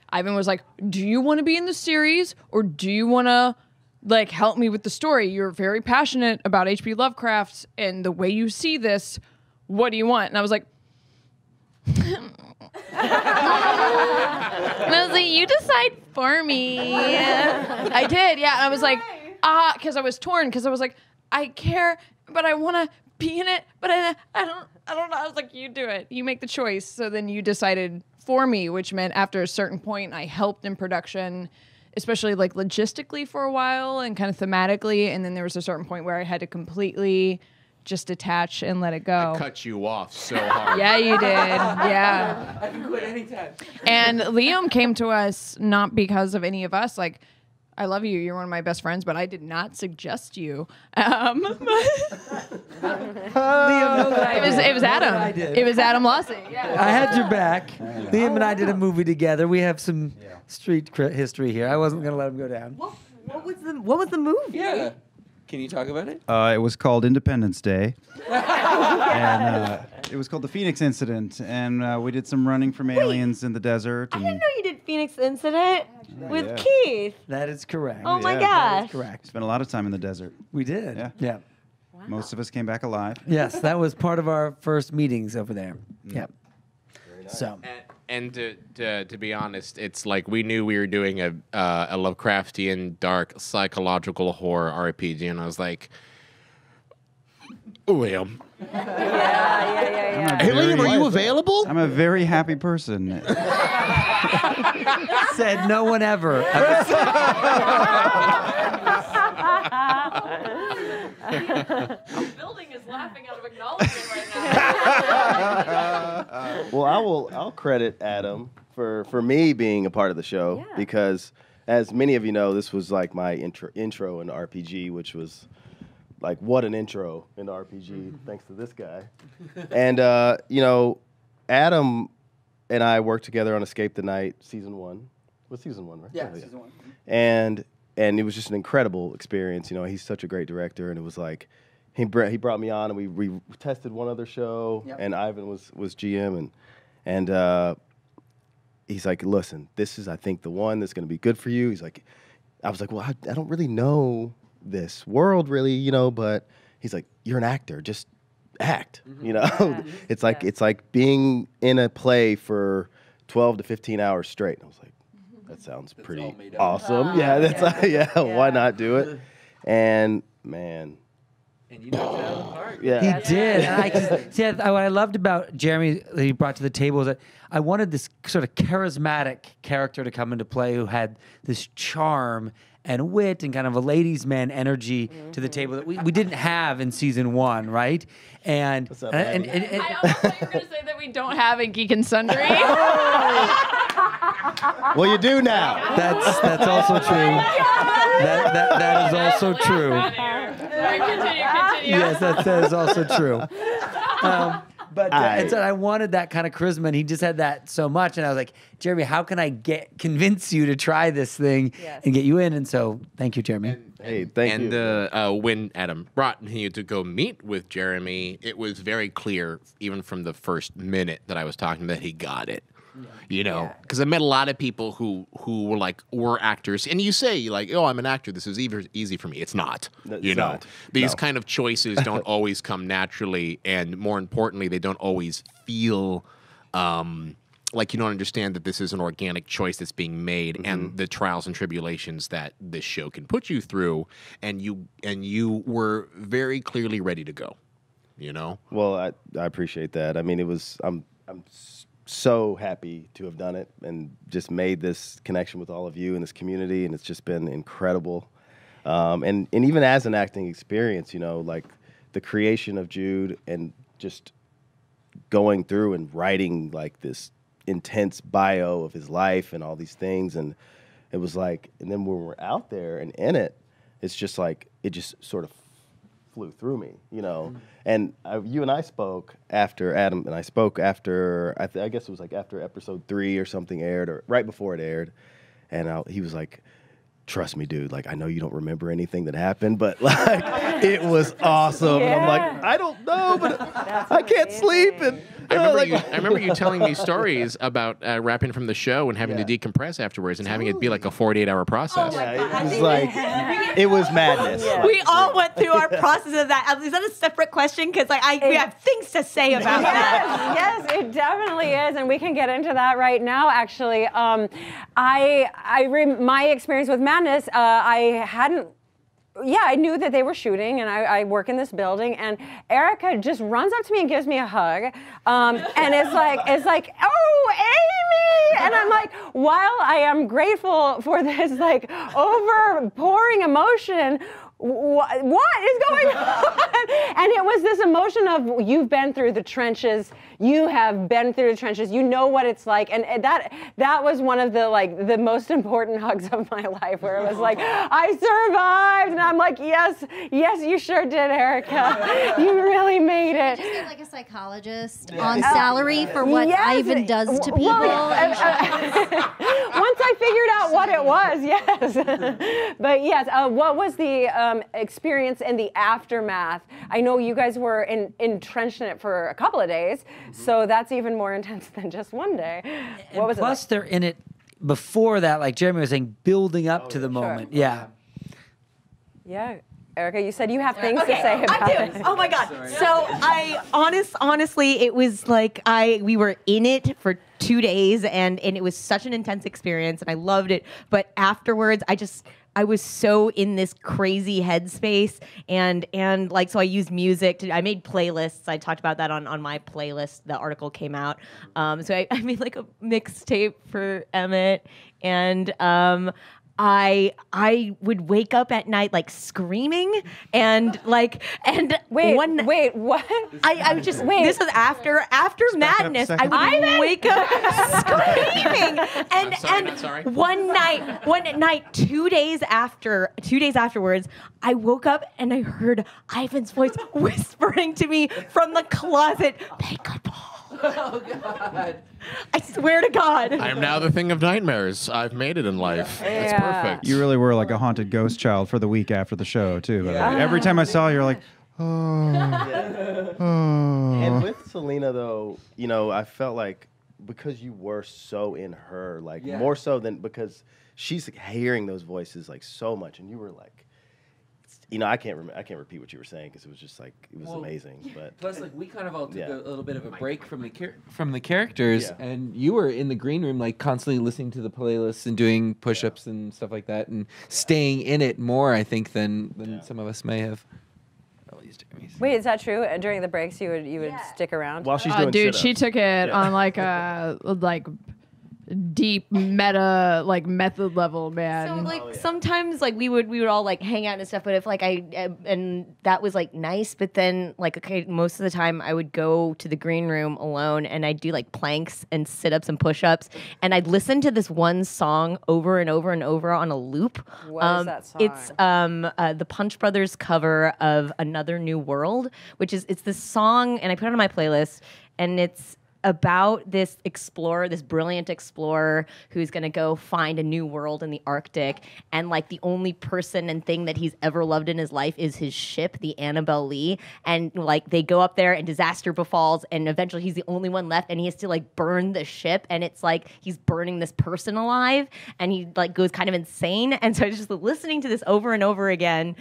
Ivan was like, "Do you want to be in the series, or do you want to like help me with the story? You're very passionate about H.P. Lovecraft and the way you see this. What do you want?" And I was like. And I was like, "You decide for me." I did, yeah. And I was like, because I was torn, because I was like, I care, but I want to be in it, but I don't know. I was like, you do it. You make the choice. So then you decided for me, which meant after a certain point, I helped in production, especially like logistically for a while and kind of thematically. And then there was a certain point where I had to completely just detach and let it go. I cut you off so hard. Yeah, you did. Yeah. I can quit anytime. And Liam came to us not because of any of us. Like, I love you. You're one of my best friends, but I did not suggest you. Liam knows that It was Adam. I did. It was Adam Lawson. Yeah. I had your back. Liam and I did a movie together. We have some street history here. I wasn't gonna let him go down. What was the movie? Yeah. Can you talk about it? It was called Independence Day. And it was called the Phoenix Incident. And we did some running from aliens in the desert. I And didn't know you did Phoenix Incident with yeah. Keith. That is correct. Oh my Yeah. That gosh. is correct. spent a lot of time in the desert. We did. Yeah. Yeah. Most of us came back alive. Yes, that was part of our first meetings over there. Yeah. So. And to be honest, it's like we knew we were doing a Lovecraftian, dark, psychological horror RPG, and I was like, Liam. Yeah. Hey, Liam, are you available? I'm a very happy person. Said no one ever. Building is laughing out of acknowledgement right now. Well, I'll credit Adam for me being a part of the show because, as many of you know, this was like my intro in RPG, which was like what an intro in RPG, thanks to this guy. And Adam and I worked together on Escape the Night season 1. Was season 1, right? Yeah, season 1. And it was just an incredible experience. You know, he's such a great director, and it was like he brought me on, and we tested one other show, and Ivan was GM, and he's like, listen, this is I think the one that's going to be good for you. He's like, I was like, well, I don't really know this world really, you know, but he's like, you're an actor, just act, you know. It's like being in a play for 12 to 15 hours straight. And I was like, that sounds pretty awesome. Why not do it? And man, And you knocked it out of the park. yeah, He did. And what I loved about Jeremy that he brought to the table was that I wanted this sort of charismatic character to come into play who had this charm and wit and kind of a ladies' man energy to the table that we didn't have in season 1, right? And What's up, and I almost thought you were going to say that we don't have in Geek and Sundry. well, you do now. that's also true. That is also true. Continue. Yes, that is also true. But and so I wanted that kind of charisma, and he just had that so much. And I was like, Jeremy, how can I convince you to try this thing and get you in? And so, thank you, Jeremy. Hey, thank you. And when Adam brought you to go meet with Jeremy, it was very clear, even from the first minute that I was talking, that he got it. You know, because I met a lot of people who were actors, and you say like, "Oh, I'm an actor. This is easy for me." It's not. These kind of choices don't always come naturally, and more importantly, they don't always feel like you don't understand that this is an organic choice that's being made, and the trials and tribulations that this show can put you through, and you were very clearly ready to go. You know. Well, I appreciate that. I mean, I'm so happy to have done it and just made this connection with all of you in this community, and it's just been incredible. And even as an acting experience, you know, like the creation of Jude and just going through and writing like this intense bio of his life and all these things, and it was like, and then when we're out there and in it, it's just like it just sort of flew through me, you know. And you and I spoke after Adam and I spoke after I guess it was like after episode 3 or something aired, or right before it aired, and he was like, "Trust me, dude. Like, I know you don't remember anything that happened, but like, it was awesome." And I'm like, "I don't know, but I can't sleep." And I remember you telling me stories about wrapping from the show and having to decompress afterwards and having it be like a 48-hour process. Yeah, it was like, it was madness. We all went through our process of that. Is that a separate question? Because like we have things to say about that. Yes, it definitely is, and we can get into that right now. Actually, my experience with madness, I knew that they were shooting, and I work in this building, and Erika just runs up to me and gives me a hug, and it's like, "Oh, Amy!" And I'm like, while I am grateful for this like overpouring emotion, what is going on? And it was this emotion of, you've been through the trenches. You have been through the trenches. You know what it's like. And that was one of the most important hugs of my life, where it was like, I survived. And I'm like, yes, you sure did, Erika. You really made it. You just get like a psychologist on salary for what Ivan does to people. Once I figured out what it was, yes. But yes, what was the experience in the aftermath? I know you guys were entrenched in it for a couple of days, so that's even more intense than just one day. What was it? Plus, they're in it before that, like Jeremy was saying, building up to the moment. Yeah. Yeah. Erika, you said you have things to say about it. Oh my God. Sorry. So I honestly, it was like we were in it for 2 days, and it was such an intense experience, and I loved it. But afterwards, I was so in this crazy headspace, and like, so I used music I made playlists. I talked about that on my playlist. The article came out. So I made like a mixtape for Emmett, and I would wake up at night like screaming and like wait, what? I just wait. This was after madness. I would wake up screaming and one night 2 days afterwards, I woke up and I heard Ivan's voice whispering to me from the closet, "Make a ball." Oh God. I swear to God. I am now the thing of nightmares. I've made it in life. Yeah. It's perfect. You really were like a haunted ghost child for the week after the show, too. But every time I saw you, you're like, oh. And with Selena, though, you know, I felt like because you were so in her, like more so than because she's like, hearing those voices like so much, and you were like, you know, I can't repeat what you were saying because it was just like it was amazing. But plus, like we kind of all took a little bit of a break from the characters, and you were in the green room, like constantly listening to the playlists and doing push-ups and stuff like that, and staying in it more, I think, than some of us may have. Wait, is that true? During the breaks, you would stick around? While she's doing dude, sit-ups. she took it on like a deep meta method level, man. So like sometimes like we would all like hang out and stuff, but if like and that was like nice, but then like most of the time I would go to the green room alone and I'd do like planks and sit-ups and push-ups, and I'd listen to this one song over and over and over on a loop. What is that song? It's the Punch Brothers cover of Another New World, which is it's this song, and I put it on my playlist, and it's about this brilliant explorer who's going to go find a new world in the Arctic, and like the only person and thing that he's ever loved in his life is his ship, the Annabelle Lee, and like they go up there and disaster befalls, and eventually he's the only one left, and he has to like burn the ship, and it's like he's burning this person alive, and he like goes kind of insane. And so I was just listening to this over and over again,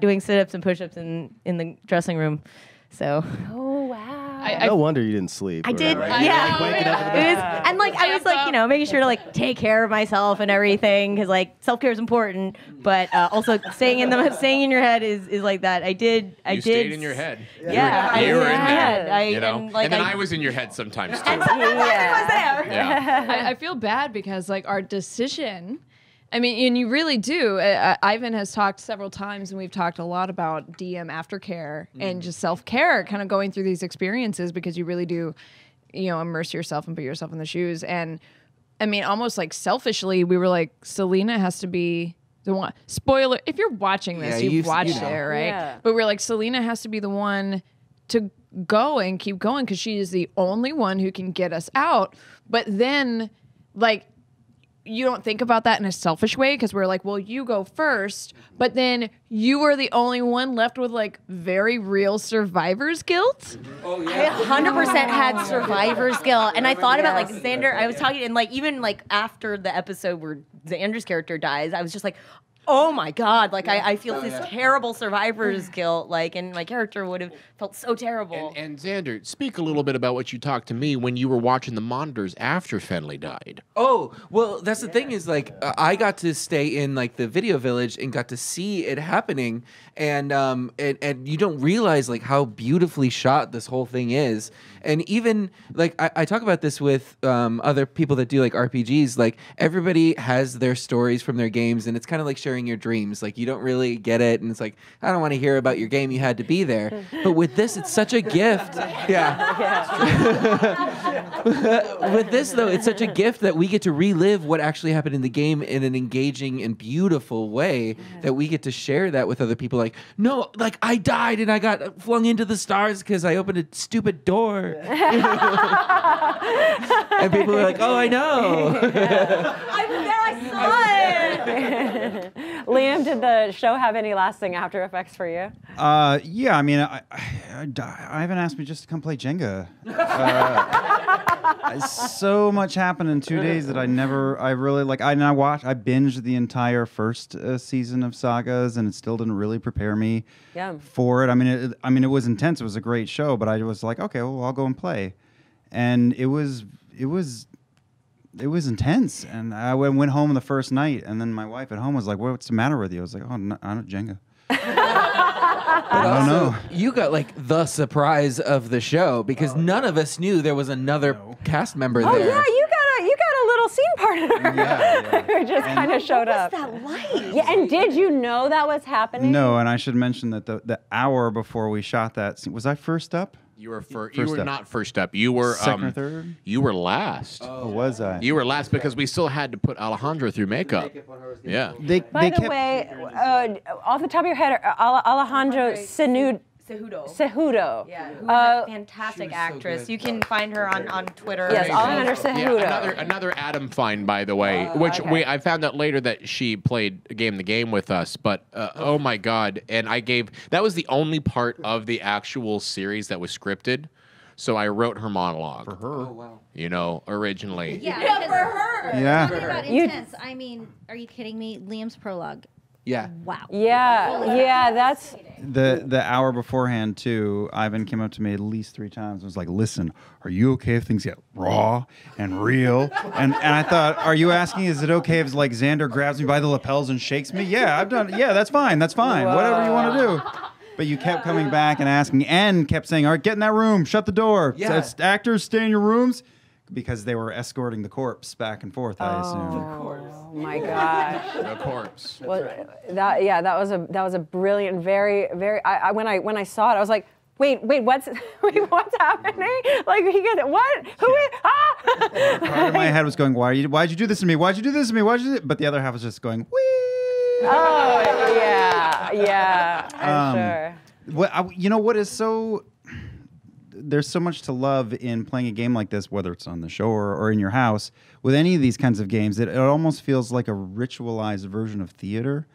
doing sit-ups and push-ups in the dressing room. So. Oh wow. No wonder you didn't sleep. I did, right? yeah. Like waking up in the It was, and like I was like, you know, making sure to like take care of myself and everything, because like self-care is important, but also staying in your head is like that. I did. Stayed in your head. Yeah, you were in my there. head. You know? And then I was in your head sometimes too. And sometimes I was there. Yeah. I feel bad because like our decision, I mean, and you really do. Ivan has talked several times, and we've talked a lot about DM aftercare and just self-care, kind of going through these experiences, because you really do, you know, immerse yourself and put yourself in the shoes. And I mean, almost like selfishly, we were like, Selena has to be the one. Spoiler: if you're watching this, Yeah, you've watched you know. it, right? Yeah. But we're like, Selena has to be the one to go and keep going because she is the only one who can get us out. But then, like, you don't think about that in a selfish way because we're like, well, you go first, but then you are the only one left with like very real survivor's guilt. Oh I 100% had survivor's guilt, and I thought about like Xander. I was talking, and like even like after the episode where Xander's character dies, I was just like, oh my god, like I feel this terrible survivor's guilt, like, and my character would have felt so terrible. And Xander, speak a little bit about what you talked to me when you were watching the monitors after Fenley died. Oh, well, that's the thing is like I got to stay in like the video village and got to see it happening, and you don't realize like how beautifully shot this whole thing is. And even like I talk about this with other people that do like RPGs. Like everybody has their stories from their games, and it's kind of like sharing your dreams. Like you don't really get it, and it's like I don't want to hear about your game. You had to be there. But with this, it's such a gift. Yeah. With this though, it's such a gift that we get to relive what actually happened in the game in an engaging and beautiful way. That we get to share that with other people. Like no, like I died and I got flung into the stars because I opened a stupid door. And people are like, "Oh, I know." I was there, I saw it. Liam, did the show have any lasting after effects for you? Yeah, I mean, Ivan asked me just to come play Jenga. So much happened in 2 days that I binged the entire first season of Sagas, and it still didn't really prepare me for it. I mean, it was intense. It was a great show, but I was like, okay, well, I'll go and play, and it was intense. And I went home the first night, and then my wife at home was like, "What's the matter with you?" I was like, "Oh, no, I don't Jenga." But I don't also, know. you got like the surprise of the show because none of us knew there was another cast member Oh there. yeah, you got a little scene partner who just kind of showed up. What was that like? Yeah, and did you know that was happening? No, and I should mention that the hour before we shot that scene, was I first up? You were First you were up. not first up. You were Second or third? You were last. Oh, was I? You were last because we still had to put Alejandro through makeup. Yeah. By the way, off the top of your head, Alejandro Cejudo. Yeah, who's a fantastic actress. You can find her on Twitter. Yes, Alejandro Cejudo. Yeah, another Adam find, by the way, which I found out later that she played the game with us. But oh my God! And that was the only part of the actual series that was scripted. So I wrote her monologue for her. Oh wow! You know, originally. Yeah, for her. Yeah. It got intense. I mean, are you kidding me? Liam's prologue. Yeah. Wow. Yeah, that's The hour beforehand too, Ivan came up to me at least 3 times and was like, "Listen, are you okay if things get raw and real?" And I thought, "Are you asking? Is it okay if like Xander grabs me by the lapels and shakes me?" Yeah, I've done. Yeah, that's fine. That's fine. Whoa. Whatever you want to do. But you kept coming back and asking, and kept saying, "All right, get in that room. Shut the door. Yeah. Actors, stay in your rooms." Because they were escorting the corpse back and forth, I assume. Oh my gosh. The corpse. Well, that was a brilliant, very. When I saw it, I was like, wait, what's happening? Like he get what? Who is? Ah! Part of my head was going, why'd you do this to me? Why'd you do this to me? Why'd you do But the other half was just going, wee. Oh yeah, I'm sure. What is so... There's so much to love in playing a game like this, whether it's on the show or in your house. With any of these kinds of games, it almost feels like a ritualized version of theater.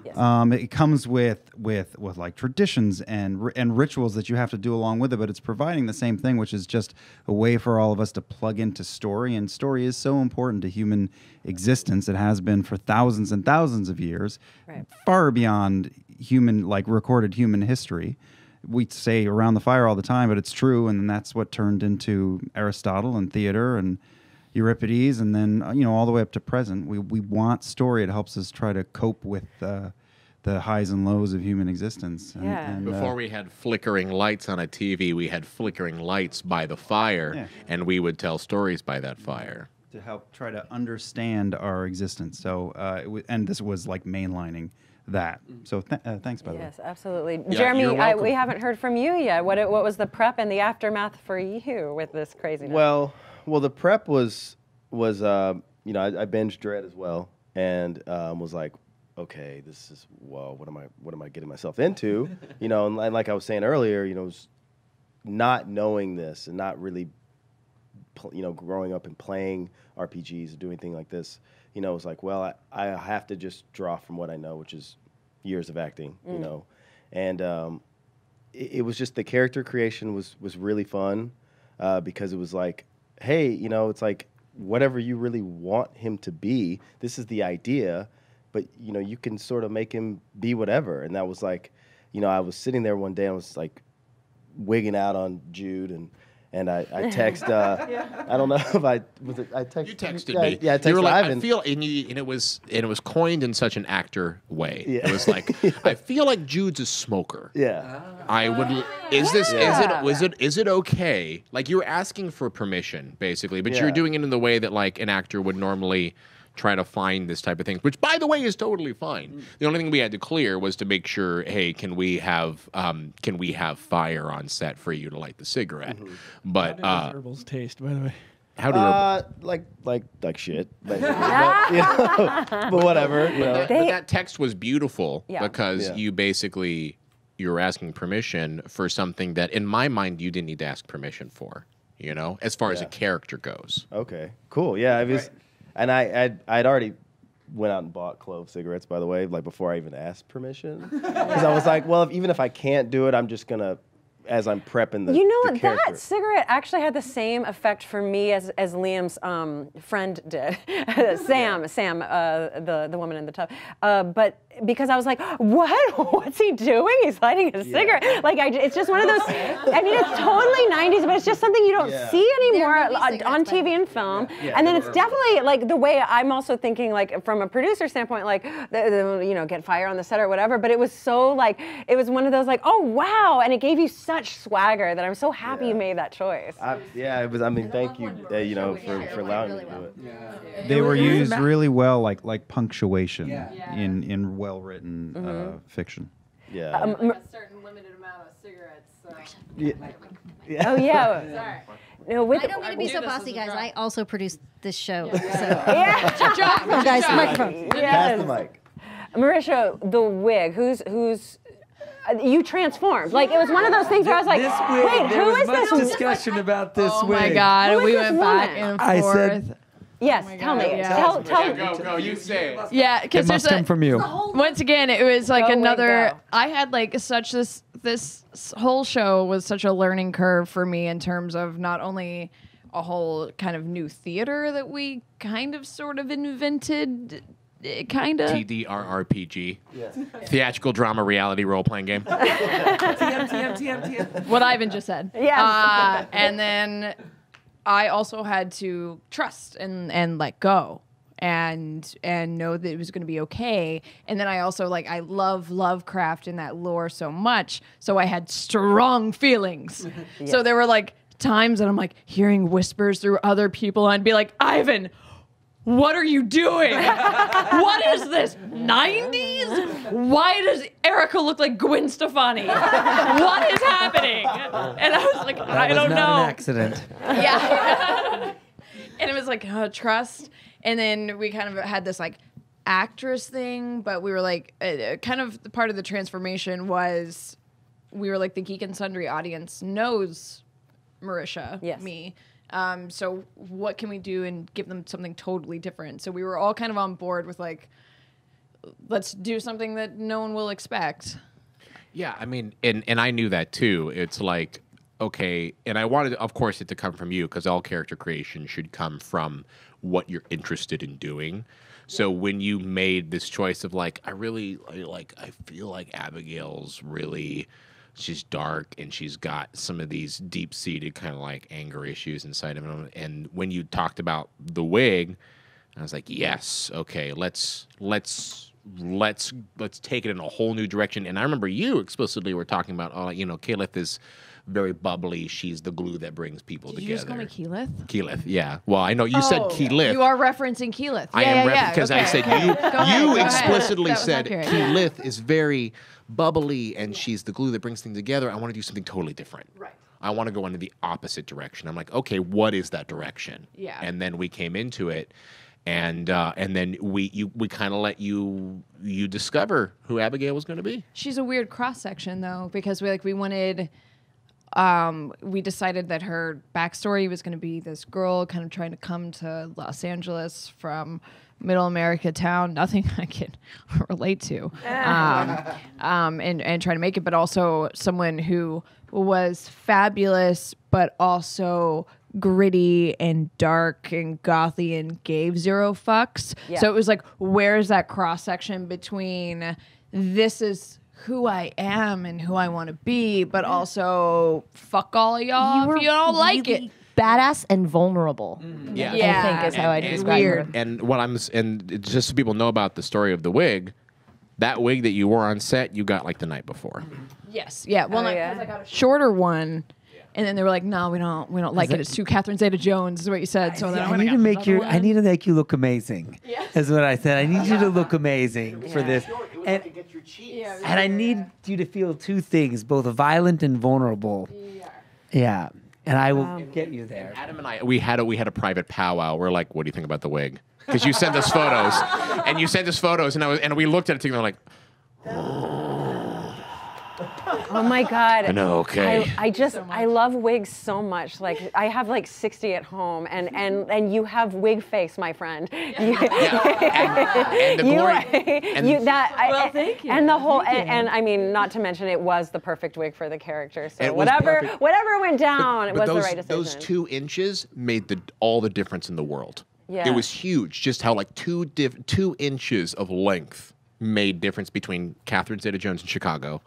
Yes. It comes with like traditions and rituals that you have to do along with it, but it's providing the same thing, which is just a way for all of us to plug into story. And story is so important to human existence. It has been for thousands and thousands of years, far beyond recorded human history. We say around the fire all the time, but it's true, and that's what turned into Aristotle and theater and Euripides, and then all the way up to present. We want story. It helps us try to cope with the highs and lows of human existence. And Before we had flickering lights on a TV, we had flickering lights by the fire, and we would tell stories by that fire to help try to understand our existence. So, and this was like mainlining that. So thanks, by the way. Yes, absolutely. Yeah, Jeremy, you're welcome. we haven't heard from you yet. What was the prep and the aftermath for you with this craziness? Well, the prep was I binged Dread as well, and was like, okay, this is, well, what am I getting myself into? You know, and like I was saying earlier, you know, not knowing this and not really, you know, growing up and playing RPGs and doing things like this, you know, it's like, well, I have to just draw from what I know, which is years of acting, you know, and it was just the character creation was really fun because it was like, hey, you know, it's like whatever you really want him to be, this is the idea, but you know, you can sort of make him be whatever. And that was like, you know, I was sitting there one day, I was like wigging out on Jude, and I text. I don't know if I texted. You texted me. Yeah, I texted you were like, Ivan. I feel, and it was coined in such an actor way. Yeah. It was like, I feel like Jude's a smoker. Yeah. I would. Is it okay? Like you were asking for permission, basically, but you're doing it in the way that like an actor would normally try to find this type of thing, which, by the way, is totally fine. The only thing we had to clear was to make sure, hey, can we have fire on set for you to light the cigarette? But how do those herbals taste, by the way? How do like shit, but, you know, but whatever. You know. But that text was beautiful because you basically were asking permission for something that, in my mind, you didn't need to ask permission for. You know, as far as a character goes. Okay, cool. Yeah, I was. And I'd already went out and bought clove cigarettes, by the way, like before I even asked permission. Because I was like, well, even if I can't do it, I'm just going to, as I'm prepping the You know, the character. that cigarette actually had the same effect for me as Liam's friend did. Sam, the woman in the tub. But because I was like, what's he doing? He's lighting a cigarette. Like, it's just one of those, I mean, it's totally 90s, but it's just something you don't see anymore on TV and film. And then it's definitely, like, the way I'm also thinking, like, from a producer standpoint, like, you know, get fire on the set or whatever, but it was so, like, it was one of those, like, oh, wow, and it gave you such swagger that I'm so happy you made that choice. It was, I mean, thank you, you know, for allowing me to do it. They were used really well, like punctuation in well-written fiction. Yeah. A certain limited amount of cigarettes. So. Oh yeah. No, I don't mean to be so bossy, guys. I also produced this show. So. Yeah. You guys, microphone. Pass the mic. Marisha, the wig. Who's you transformed. Like, it was one of those things where I was like, wait, there who was is much this? discussion about this Oh wig. my God, Who we is went this back woman? and I forth. said- Yes, tell me. yeah. Tell Go, you say it. Yeah, It because must come from you. once again, it was like Go, another. Wig, go. I had like this whole show was such a learning curve for me in terms of not only a whole kind of new theater that we kind of sort of invented. Kind of TDRRPG. Theatrical drama reality role playing game. TM. what Ivan just said. Yes. And then I also had to trust and let go and know that it was going to be okay. And then I also I love Lovecraft and that lore so much, so I had strong feelings. So there were like times that I'm like hearing whispers through other people and I'd be like, Ivan, what are you doing? What is this? 90s? Why does Erika look like Gwen Stefani? What is happening? And I was like, I don't know. Not an accident. Yeah. And it was like, trust. And then we kind of had this like actress thing, but we were like, kind of part of the transformation was we were like the Geek and Sundry audience knows Marisha, me. So what can we do and give them something totally different? So we were all kind of on board with like, let's do something that no one will expect. Yeah, I mean, and I knew that too. It's like, okay, and I wanted, of course, it to come from you because all character creation should come from what you're interested in doing. So when you made this choice of like, I feel like Abigail's really, she's dark and she's got some of these deep-seated kind of like anger issues inside of him. And when you talked about the wig, I was like, yes, okay, let's take it in a whole new direction. And I remember you explicitly were talking about, Keyleth is very bubbly. She's the glue that brings people together. Did you just call me Keyleth? Keyleth, yeah. Well, I know you said Keyleth. You are referencing Keyleth. I am because I said you explicitly That was said accurate. Keyleth is very bubbly and she's the glue that brings things together. I want to do something totally different. Right. I want to go into the opposite direction. I'm like, okay, what is that direction? Yeah. And then we came into it. and then we kind of let you discover who Abigail was going to be. She's a weird cross section though, because we wanted. We decided that her backstory was going to be this girl kind of trying to come to Los Angeles from middle America town, nothing I can relate to, and trying to make it, but also someone who was fabulous, but also gritty and dark and gothy and gave zero fucks. Yeah. So it was like, where's that cross section between this is who I am and who I want to be, but also fuck all of y'all if you don't like it. Badass and vulnerable. Yeah, I think is how I describe her. And just so people know about the story of the wig, that wig that you wore on set, you got like the night before. Yes. Yeah. Well, Oh, because yeah. I got a shorter one, and then they were like, "No, we don't like it. It's too Catherine Zeta-Jones," is what you said. So then I need to make you. I need to make you look amazing. Yeah. Is what I said. I need you to look amazing for this, and Yeah, I need you to feel two things, both violent and vulnerable. Yeah, and I will get you there. Adam and I, we had a private powwow. We're like, "What do you think about the wig?" Because you sent us photos, and we looked at it together like, Oh my God. No, okay. I love wigs so much. Like I have like 60 at home, and you have wig face, my friend. and the glory. Thank you. And the whole, and I mean, not to mention, it was the perfect wig for the character. So It was whatever perfect. went down, it was the right decision. Those 2 inches made all the difference in the world. Yeah. It was huge. Just how like 2 inches of length made difference between Catherine Zeta-Jones in Chicago.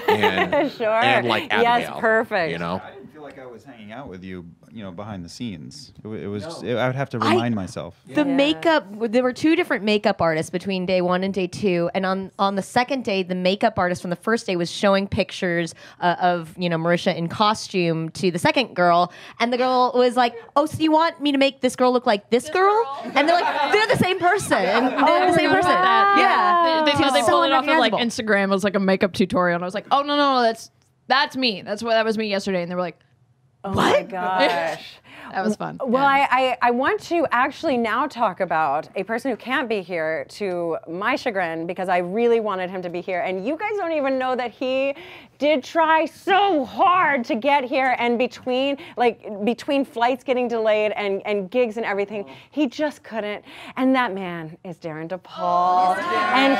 And, Sure. and like Abigail, Yes, perfect. You know, I didn't feel like I was hanging out with you, behind the scenes. It was. I would have to remind myself. The makeup, there were 2 different makeup artists between day 1 and day 2. And on the second day, the makeup artist from the first day was showing pictures of, Marisha in costume to the second girl. And the girl was like, "Oh, so you want me to make this girl look like this girl?" And they're like, they're the same person. They're the same person. Yeah. They thought they So pulled it off of like unrecognizable. Instagram. It was like a makeup tutorial, and I was like, "Oh no, that's me. That was me yesterday." And they were like, Oh my gosh. "That was fun." Well, I want to actually now talk about a person who can't be here, to my chagrin, because I really wanted him to be here. And you guys don't even know that he did try so hard to get here, and between flights getting delayed and gigs and everything, he just couldn't. And that man is Darren DePaul. And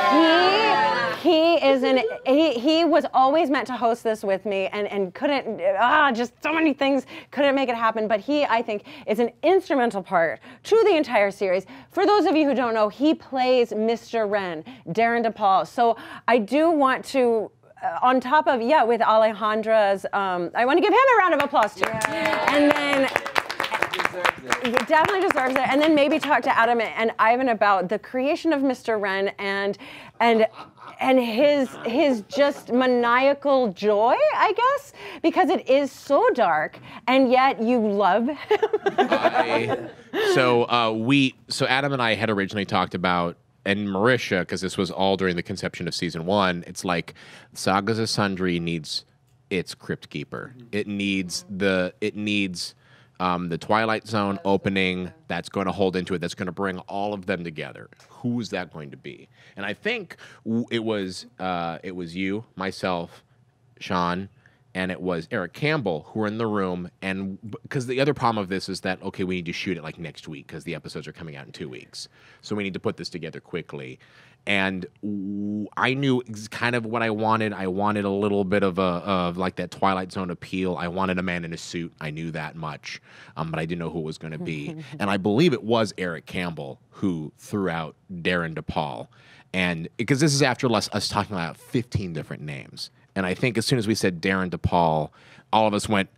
he was always meant to host this with me, and couldn't, just so many things, couldn't make it happen. But he, I think, is an instrumental part to the entire series. For those of you who don't know, he plays Mr. Wren, Darren DePaul. So I do want to, on top of, with Alejandra's, I want to give him a round of applause too. And then, he definitely deserves it. And then maybe talk to Adam and Ivan about the creation of Mr. Wren and his just maniacal joy, I guess, because it is so dark, and yet you love him. So Adam and I had originally talked about, and Marisha, because this was all during the conception of season 1, it's like Sagas of Sundry needs its Crypt Keeper. It needs the Twilight Zone opening that's going to hold into it, that's going to bring all of them together. Who is that going to be? And I think it was you, myself, Sean, and it was Eric Campbell who were in the room. And because the other problem of this is that, okay, we need to shoot it like next week because the episodes are coming out in 2 weeks. So we need to put this together quickly. And I knew kind of what I wanted. I wanted a little bit of like that Twilight Zone appeal. I wanted a man in a suit. I knew that much, but I didn't know who it was going to be. And I believe it was Eric Campbell who threw out Darren DePaul. And because this is after us talking about 15 different names. And I think as soon as we said Darren DePaul, all of us went,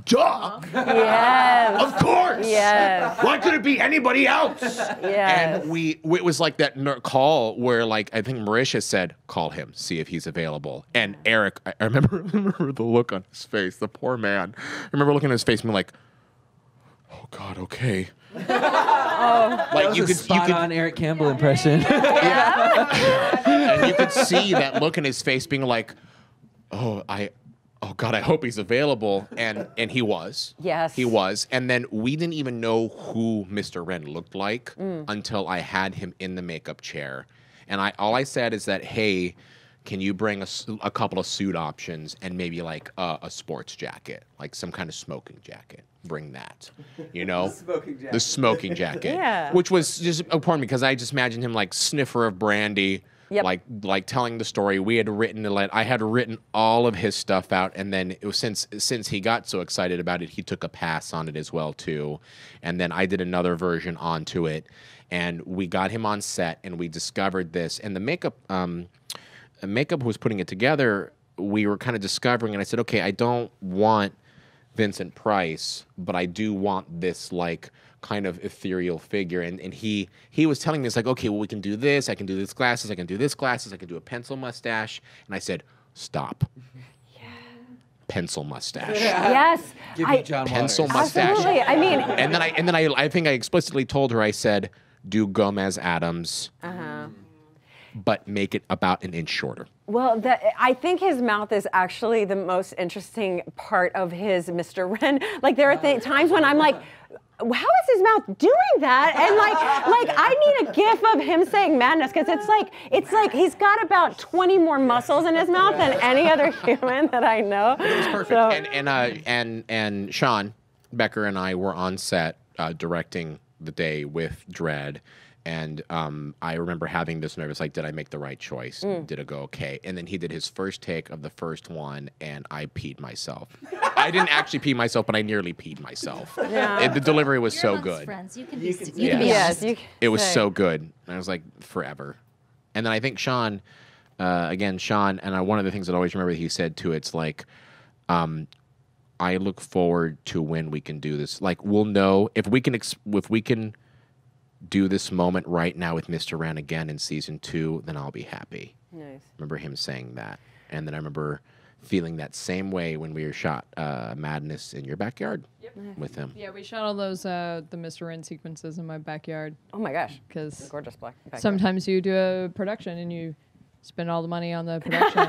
duh! Yes. Of course! Yes. Why could it be anybody else? Yes. And it was like that call where, like, I think Marisha said, call him, see if he's available. And Eric, I remember the look on his face, the poor man. I remember looking at his face and being like, oh God, okay. Like you could spot on Eric Campbell impression. And you could see that look in his face being like, oh, oh God, I hope he's available. And he was. Yes. He was. And then we didn't even know who Mr. Ren looked like until I had him in the makeup chair. And all I said is that, hey, can you bring a couple of suit options and maybe like a sports jacket, like some kind of smoking jacket? Bring that, you know? The smoking jacket. Yeah. Which was just important because I just imagined him like sniffer of brandy. Yep. Like telling the story. I had written all of his stuff out, and then it was since he got so excited about it, he took a pass on it as well too. And then I did another version onto it, and we got him on set, and we discovered this. And the makeup who was putting it together, we were kind of discovering, and I said, okay, I don't want Vincent Price, but I do want this like kind of ethereal figure. And he was telling me, it's like, okay, well, we can do this. I can do this glasses. I can do this glasses. I can do a pencil mustache. And I said, stop. Yeah. Pencil mustache. Yes. Give me John pencil Waters. mustache. Absolutely. I mean. And then I think I explicitly told her, I said, do Gomez Adams. But make it about an inch shorter. Well, I think his mouth is actually the most interesting part of his Mr. Ren. Like there are times when I'm like, how is his mouth doing that? And like I need a gif of him saying madness because it's like he's got about 20 more muscles in his mouth than any other human that I know. It was perfect. So, and Sean Becker and I were on set directing the day with Dredd. And I remember having this nervous, like, did I make the right choice? Did it go okay? And then he did his first take of the first one, and I peed myself. I didn't actually pee myself, but I nearly peed myself. Yeah. The delivery was so good. Friends. You can be yes. It was so good. And I was like, forever. And then I think Sean, and one of the things that I always remember he said too, it's like, I look forward to when we can do this. Like, we'll know if we can do this moment right now with Mr. Ren again in season 2, then I'll be happy. Nice. Remember him saying that. And then I remember feeling that same way when we shot Madness in your backyard with him. Yeah, we shot all those the Mr. Ren sequences in my backyard. Oh my gosh. Because gorgeous black backyard. Sometimes you do a production and you spend all the money on the production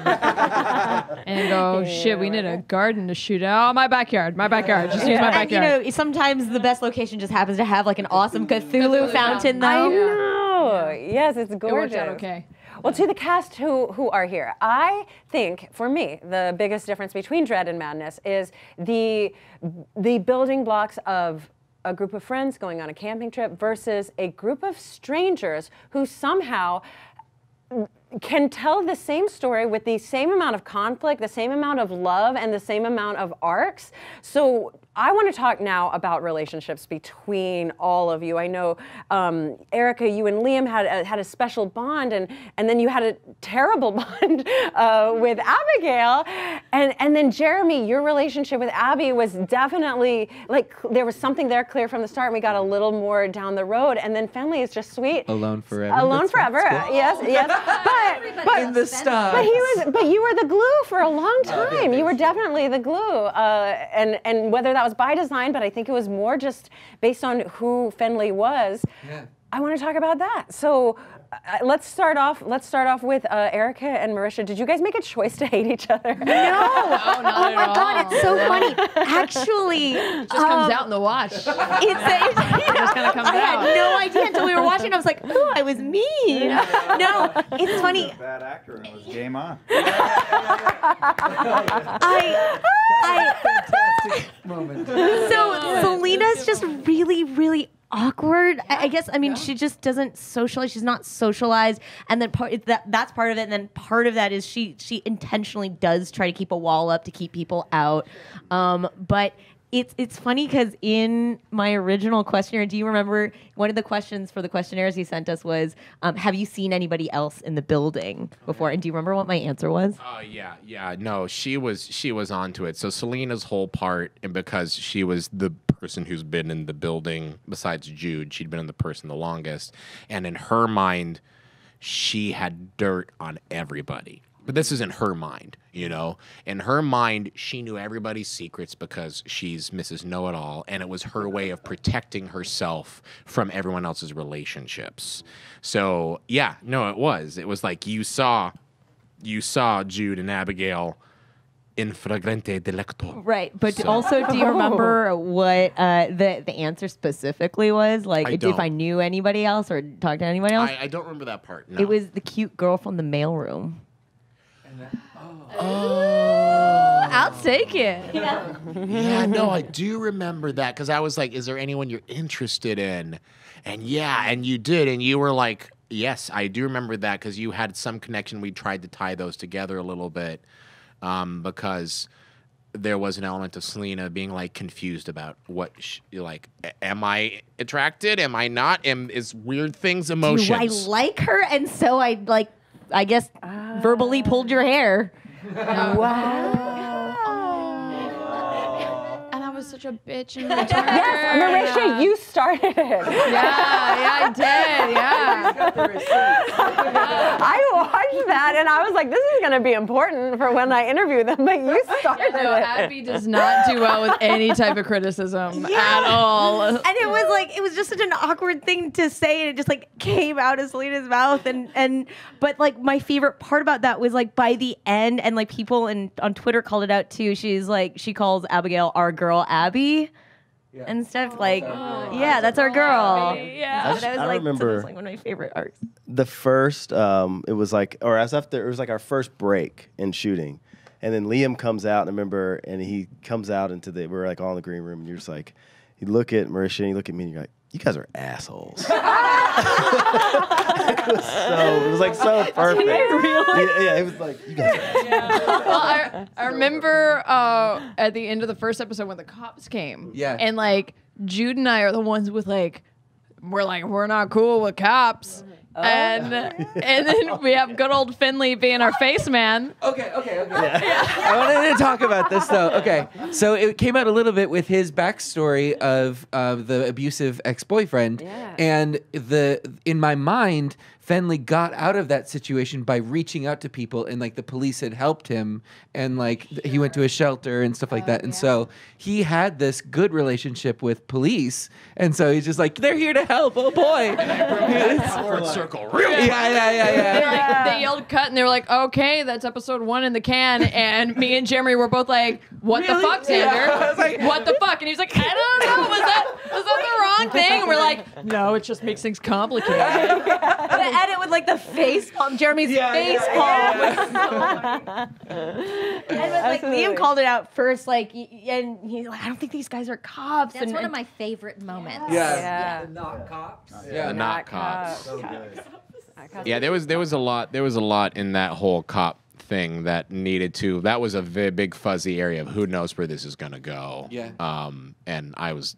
and go, shit, we need a garden to shoot out. Oh, my backyard. Just use my backyard. And, sometimes the best location just happens to have like an awesome Cthulhu fountain, though. I know. Yes, it's gorgeous. It worked out okay. Well, to the cast who are here, I think, for me, the biggest difference between Dredd and Madness is the building blocks of a group of friends going on a camping trip versus a group of strangers who somehow can tell the same story with the same amount of conflict, the same amount of love, and the same amount of arcs. So I want to talk now about relationships between all of you. I know, Erika, you and Liam had a special bond, and then you had a terrible bond with Abigail. And then Jeremy, your relationship with Abby was definitely, like, there was something there clear from the start, and we got a little more down the road. And then Finley is just sweet. Alone forever. Alone forever, yes. But in the stars. But you were the glue for a long time. You were definitely the glue. And whether that was by design, but I think it was more just based on who Finley was. Yeah. I want to talk about that. So let's start off with Erika and Marisha. Did you guys make a choice to hate each other? No. Oh my God, it's so funny. Actually, it just comes out in the watch. It just kind of comes out. I had no idea until we were watching. I was like, "Ooh, I was mean." No, it's funny. I was a bad actor and it was game on. Fantastic moment. So Selena's just really, really awkward. I guess. I mean, she just doesn't socialize. She's not socialized, and then that's part of it. And then part of that is she intentionally does try to keep a wall up to keep people out. But it's funny because in my original questionnaire, do you remember one of the questions for the questionnaires you sent us was, have you seen anybody else in the building before? And do you remember what my answer was? Yeah. No, she was onto it. So Selena's whole part, and because she was the person who's been in the building besides Jude, she'd been in the person the longest, and in her mind, she had dirt on everybody. But this is in her mind, you know? In her mind, she knew everybody's secrets because she's Mrs. Know-It-All, and it was her way of protecting herself from everyone else's relationships. So, yeah, no, it was. It was like you saw Jude and Abigail in flagrante delicto. Right, but also, do you remember what the answer specifically was? Like, if I knew anybody else or talked to anybody else? I don't remember that part. No. It was the cute girl from the mailroom. I'll take it. Yeah, no, I do remember that because I was like, is there anyone you're interested in? And yeah, and you did. And you were like, yes, I do remember that because you had some connection. We tried to tie those together a little bit because there was an element of Selena being like confused about what, like, am I attracted? Am I not? Is weird things emotions? Do I like her? And so I guess, verbally pulled your hair. Wow. And I was such a bitch in return. Yes, Marisha, you started it. Yeah, I did. Yeah. I watched that and I was like, this is going to be important for when I interview them, but you started No, it. Abby does not do well with any type of criticism at all. And it was just such an awkward thing to say, and it just like came out of Selena's mouth. But like my favorite part about that was like by the end, and like people on Twitter called it out too. She calls Abigail our girl Abby. Yeah. And stuff that's our girl. Yeah, I remember was like one of my favorite arcs. The first, it was like our first break in shooting, and then Liam comes out. And I remember, and he comes out we're like all in the green room, and you're just like, you look at Marisha, and you look at me, and you're like, you guys are assholes. It was like so perfect. Yeah, it was like, you guys are assholes. Well, I remember at the end of the first episode when the cops came. Yeah. And like Jude and I are the ones with like, we're not cool with cops. And then we have good old Finley being our face man. Okay. I wanted to talk about this though. Okay, so it came out a little bit with his backstory of the abusive ex-boyfriend, and in my mind, Finley got out of that situation by reaching out to people, and like the police had helped him, and like he went to a shelter and stuff like that, and so he had this good relationship with police, and so he's just like, they're here to help. Oh boy. Circle. Yeah. They yelled cut and they were like, okay, that's episode 1 in the can. And me and Jeremy were both like, what the fuck, Xander? I was like, what the fuck? And he was like, I don't know. Was that the wrong thing? And we're like, no, it just makes things complicated. The edit with like the face palm, Jeremy's face palm. Was and like Liam called it out first, like, and he's like, I don't think these guys are cops. That's one of my favorite moments. Yeah. The not cops. Yeah. The not cops. So good. Yeah, there was a lot in that whole cop thing that needed to. That was a big fuzzy area of who knows where this is going to go. Yeah. And I was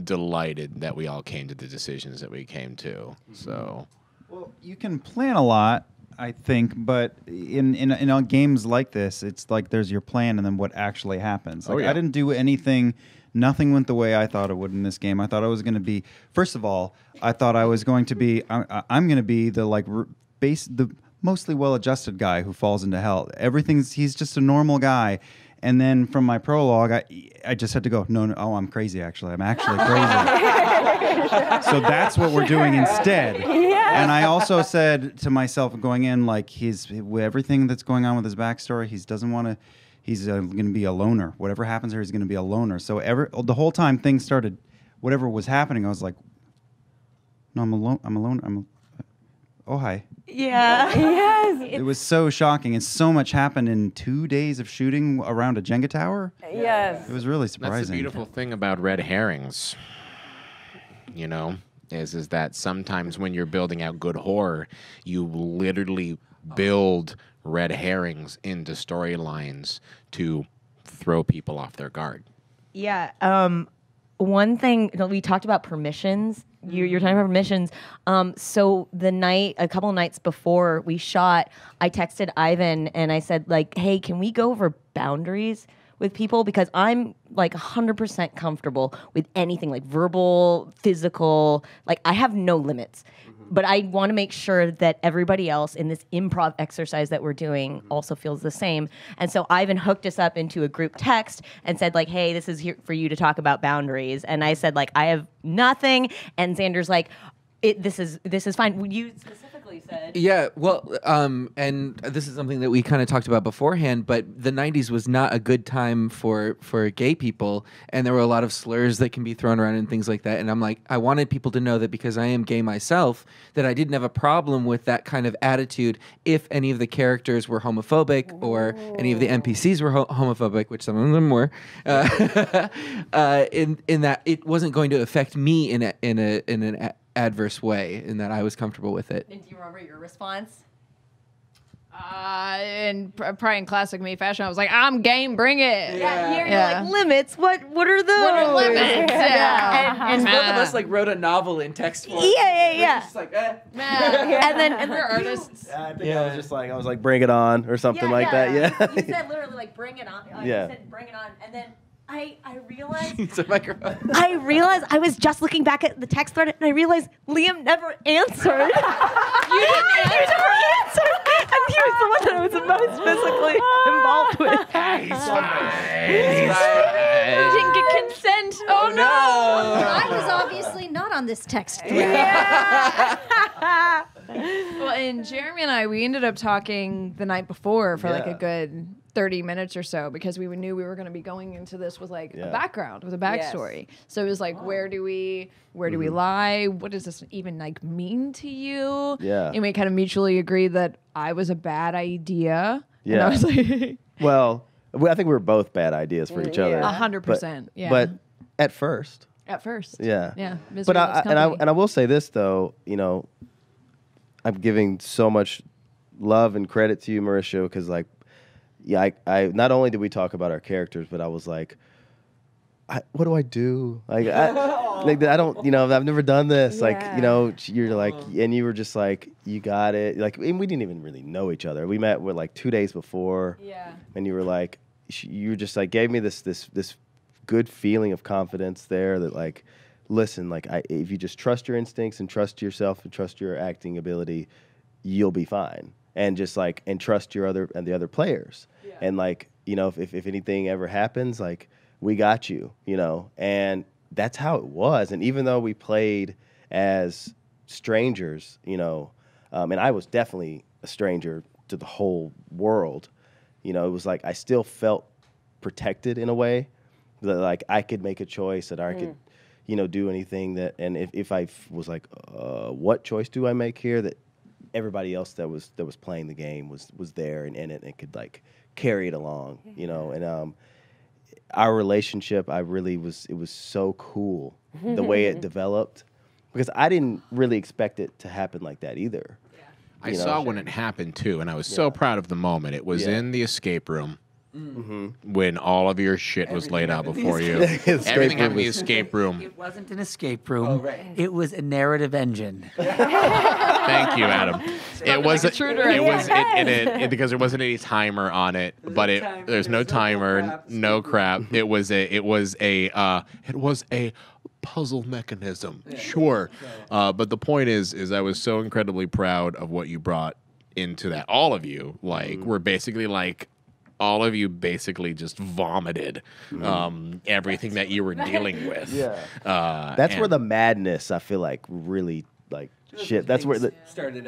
delighted that we all came to the decisions that we came to. So. Well, you can plan a lot, I think, but in games like this, it's like there's your plan and then what actually happens. Like, I didn't do anything. Nothing went the way I thought it would in this game. I thought I was going to be. First of all, I thought I was going to be. I'm going to be the the mostly well-adjusted guy who falls into hell. He's just a normal guy. And then from my prologue, I just had to go, no, I'm crazy, actually. I'm actually crazy. So that's what we're doing instead. Yeah. And I also said to myself going in, like, with everything that's going on with his backstory, he doesn't want to, he's going to be a loner. Whatever happens here, he's going to be a loner. So the whole time things started, whatever was happening, I was like, no, I'm alone. Oh, hi. Yeah. Yes. It was so shocking, and so much happened in 2 days of shooting around a Jenga tower. Yes. It was really surprising. That's the beautiful thing about red herrings, is that sometimes when you're building out good horror, you literally build red herrings into storylines to throw people off their guard. Yeah. One thing, we talked about permissions. You're talking about permissions. So a couple of nights before we shot, I texted Ivan and I said, like, hey, can we go over boundaries with people? Because I'm like 100% comfortable with anything, like verbal, physical, like I have no limits. But I want to make sure that everybody else in this improv exercise that we're doing also feels the same. And so Ivan hooked us up into a group text and said, like, hey, this is here for you to talk about boundaries. And I said, like, I have nothing. And Xander's like, this is fine. You specifically Totally said. Yeah, well, and this is something that we kind of talked about beforehand, but the 90s was not a good time for gay people, and there were a lot of slurs that can be thrown around and things like that, and I'm like, I wanted people to know that because I am gay myself, that I didn't have a problem with that kind of attitude if any of the characters were homophobic or any of the NPCs were homophobic, which some of them were, in that it wasn't going to affect me in an adverse way, in that I was comfortable with it. And do you remember your response? Probably in classic me fashion, I was like, I'm game, bring it. Yeah, you're Yeah. like, limits? What are those? What are limits? Yeah. And both of us like wrote a novel in text form. Yeah. Just like, And we're artists. I think I was like, bring it on or something like that. Yeah. You said literally like, bring it on. Yeah. You said, bring it on. And then I realized It's a microphone. I realized I was just looking back at the text thread and I realized Liam never answered. You didn't answer. And he was the one that I was the most physically involved with. He's You didn't get consent. Oh no. I was obviously not on this text thread. Well, and Jeremy and I, we ended up talking the night before for like a good 30 minutes or so because we knew we were going to be going into this with like a background, with a backstory. So it was like, where do we lie? What does this even like mean to you? Yeah. And we kind of mutually agreed that I was a bad idea. Yeah. And I was like, Well, I think we were both bad ideas for each other. 100%. Yeah. But at first. At first. Yeah. Yeah. But I will say this though, you know, I'm giving so much love and credit to you, Mauricio, because like, yeah, I not only did we talk about our characters, but I was like, what do I do? Like, I don't, you know, I've never done this. Like, you know, you're like, and you were just like, you got it. Like, and we didn't even really know each other. We met with like 2 days before. Yeah. And you were like, you were just like, gave me this good feeling of confidence there that like, listen, like if you just trust your instincts and trust yourself and trust your acting ability, you'll be fine. And just like, and trust the other players. Yeah. And like, you know, if anything ever happens, like we got you, you know, and that's how it was. And even though we played as strangers, you know, and I was definitely a stranger to the whole world, you know, it was like, I still felt protected in a way that like I could make a choice, that I could, you know, do anything that, and if I was like, what choice do I make here, that everybody else that was playing the game was there and in it and could like carry it along, you know. And our relationship, it was so cool the way it developed, because I didn't really expect it to happen like that either. Yeah. I saw when it happened too, and I was so proud of the moment. It was in the escape room. When all of your shit was laid out before you. Everything happened in the escape room. It wasn't an escape room. It was a narrative engine. Thank you, Adam. It was because there wasn't any timer on it, but there's no timer, no crap. It was a puzzle mechanism. Sure. But the point is I was so incredibly proud of what you brought into that. All of you were basically like, all of you basically just vomited everything that you were dealing with. Yeah. That's where the madness, I feel like, really like shit. That's where started.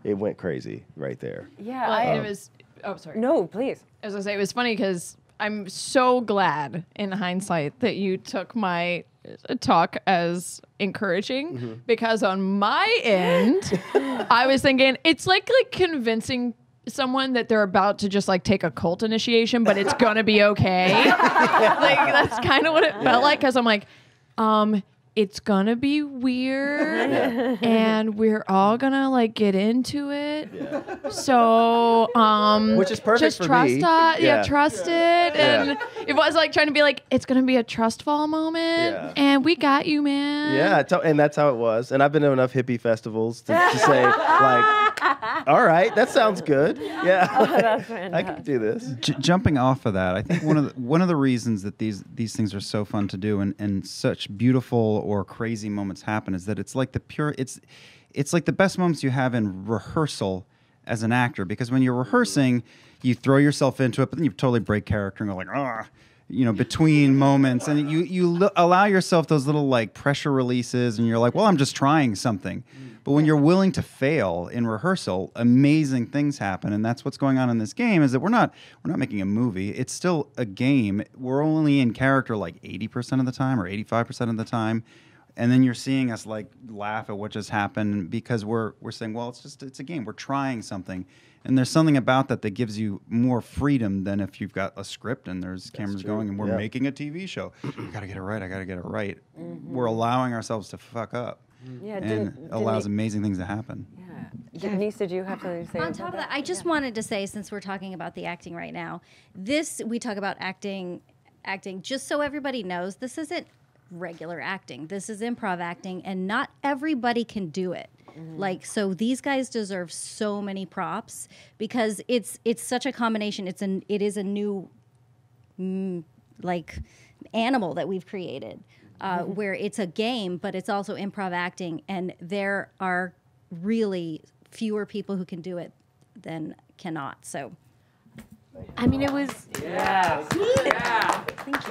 It went crazy right there. Yeah. Well, it was. Oh, sorry. No, please. As I say, it was funny because I'm so glad in hindsight that you took my talk as encouraging, because on my end, I was thinking it's like convincing someone that they're about to just like take a cult initiation, but it's gonna be okay. Like that's kind of what it felt like, because I'm like, it's gonna be weird and we're all gonna like get into it. So which is perfect just for trust me. Trust it. And it was like trying to be like, it's gonna be a trust fall moment and we got you, man. Yeah, and that's how it was. And I've been to enough hippie festivals to say like, all right, that sounds good. Yeah. That's fantastic. I can do this. Jumping off of that, I think one of the reasons that these things are so fun to do and such beautiful or crazy moments happen is that it's like it's like the best moments you have in rehearsal as an actor, because when you're rehearsing, you throw yourself into it, but then you totally break character and go like, between moments, and you allow yourself those little like pressure releases, and you're like, well, I'm just trying something. But when you're willing to fail in rehearsal, amazing things happen, and that's what's going on in this game. Is that we're not making a movie. It's still a game. We're only in character like 80% of the time or 85% of the time, and then you're seeing us like laugh at what just happened because we're saying, well, it's a game. We're trying something, and there's something about that gives you more freedom than if you've got a script and there's cameras going and we're making a TV show. I gotta get it right. I gotta get it right. We're allowing ourselves to fuck up. Yeah, and allows amazing things to happen. Yeah. Denise, did you have something to say? On top of that, I just wanted to say, since we're talking about the acting right now, we talk about acting, just so everybody knows, this isn't regular acting. This is improv acting, and not everybody can do it. Like, so these guys deserve so many props because it's such a combination. It is a new like animal that we've created. Where it's a game, but it's also improv acting, and there are really fewer people who can do it than cannot. So, I mean, it was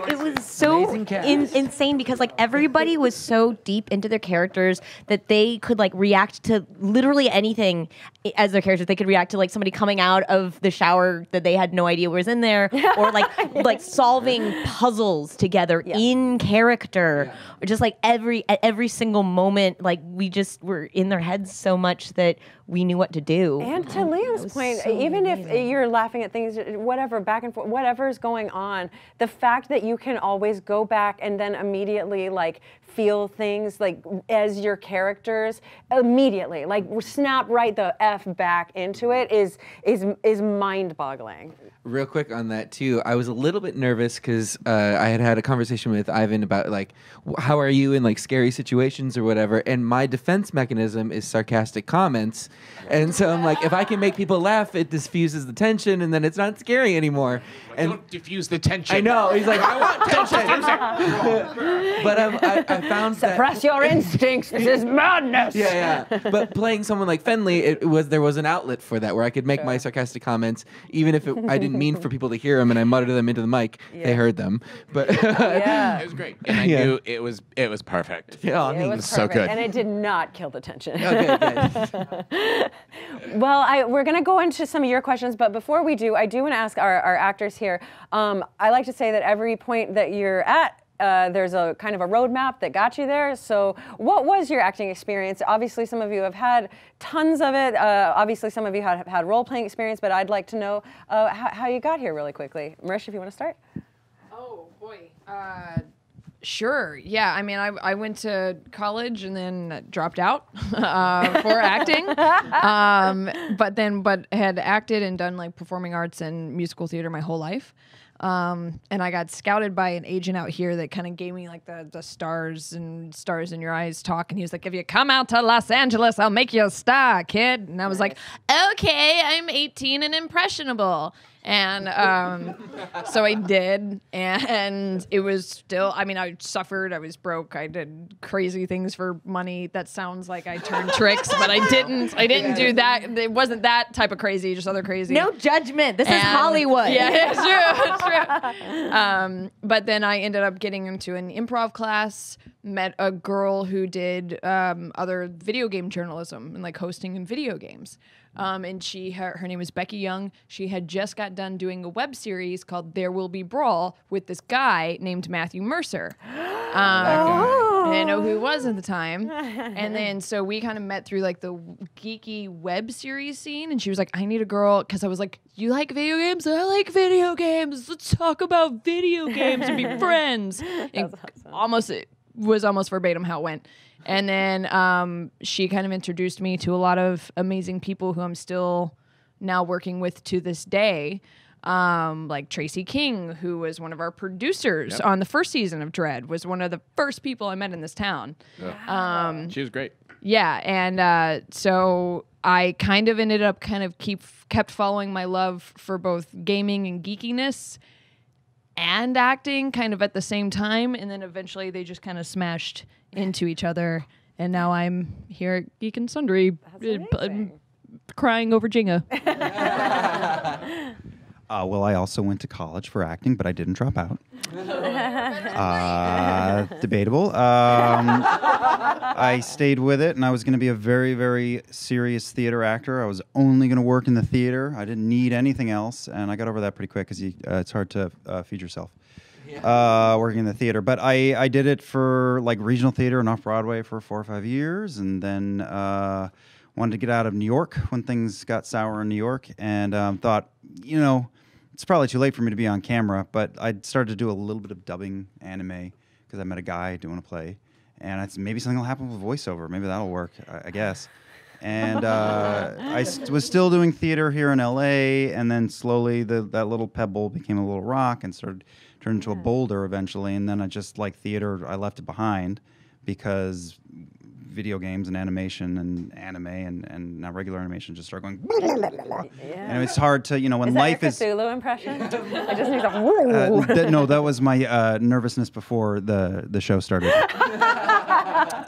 it was so insane because like everybody was so deep into their characters that they could like react to literally anything as their characters. They could react to like somebody coming out of the shower that they had no idea was in there, or like solving puzzles together in character, or just like at every single moment, like we just were in their heads so much that we knew what to do. And to Liam's point, so even amazing. if you're laughing at things, whatever, back and forth, whatever's going on, the fact that you can always go back and then immediately like feel things like as your characters immediately, like snap right the F back into it is mind-boggling. Real quick on that too, I was a little bit nervous because I had a conversation with Ivan about like, how are you in like scary situations or whatever, and my defense mechanism is sarcastic comments, and so I'm like, if I can make people laugh, it diffuses the tension, and then it's not scary anymore. And don't diffuse the tension. I know. He's like, I want tension. But I found Suppress your instincts. This is madness. Yeah. But playing someone like Fenley, there was an outlet for that where I could make my sarcastic comments, even if I didn't mean for people to hear them, and I muttered them into the mic. They heard them. But yeah, it was great, and I knew it was perfect. Yeah, it was so good, and it did not kill the tension. Okay, good. Well, we're going to go into some of your questions, but before we do, I do want to ask our actors here. I like to say that every point that you're at, there's a kind of a roadmap that got you there. So what was your acting experience? Obviously, some of you have had tons of it. Obviously, some of you have had role-playing experience, but I'd like to know how you got here really quickly. Marish, if you want to start. Oh, boy. Sure. Yeah. I mean, I went to college and then dropped out for acting, but had acted and done like performing arts and musical theater my whole life. And I got scouted by an agent out here that kind of gave me like the stars in your eyes talk. And he was like, if you come out to Los Angeles, I'll make you a star, kid. And I was like, okay, I'm 18 and impressionable. And so I did, and it was still, I mean, I suffered, I was broke, I did crazy things for money. That sounds like I turned tricks, but I didn't do that. It wasn't that type of crazy, just other crazy. No judgment. This is Hollywood. Yeah, it's true. But then I ended up getting into an improv class, met a girl who did other video game journalism and like hosting in video games. And her name was Becky Young. She had just got done doing a web series called There Will Be Brawl with this guy named Matthew Mercer. I didn't know who he was at the time. And then so we kind of met through like the geeky web series scene. And she was like, I need a girl. Because I was like, you like video games? I like video games. Let's talk about video games and be friends. And awesome. It was almost verbatim how it went. And then she kind of introduced me to a lot of amazing people who I'm still now working with to this day. Like Tracy King, who was one of our producers on the first season of Dread, was one of the first people I met in this town. She was great. Yeah, and so I kind of ended up kept following my love for both gaming and geekiness and acting kind of at the same time, and then eventually they just kind of smashed into each other, and now I'm here at Geek and Sundry crying over Jenga. Well, I also went to college for acting, but I didn't drop out. Debatable. I stayed with it, and I was going to be a very, very serious theater actor. I was only going to work in the theater. I didn't need anything else, and I got over that pretty quick because it's hard to feed yourself working in the theater. But I did it for like regional theater and off-Broadway for 4 or 5 years, and then wanted to get out of New York when things got sour in New York, and thought, it's probably too late for me to be on camera, but I started to do a little bit of dubbing anime because I met a guy doing a play, and maybe something will happen with voiceover. Maybe that'll work, I guess. And I was still doing theater here in LA, and then slowly that little pebble became a little rock and turned into a boulder eventually. And then I just like theater, I left it behind because video games and animation and anime and now regular animation just start going. And it's hard to, when life is. Is that your Cthulhu impression? I just need to. No, that was my nervousness before the show started.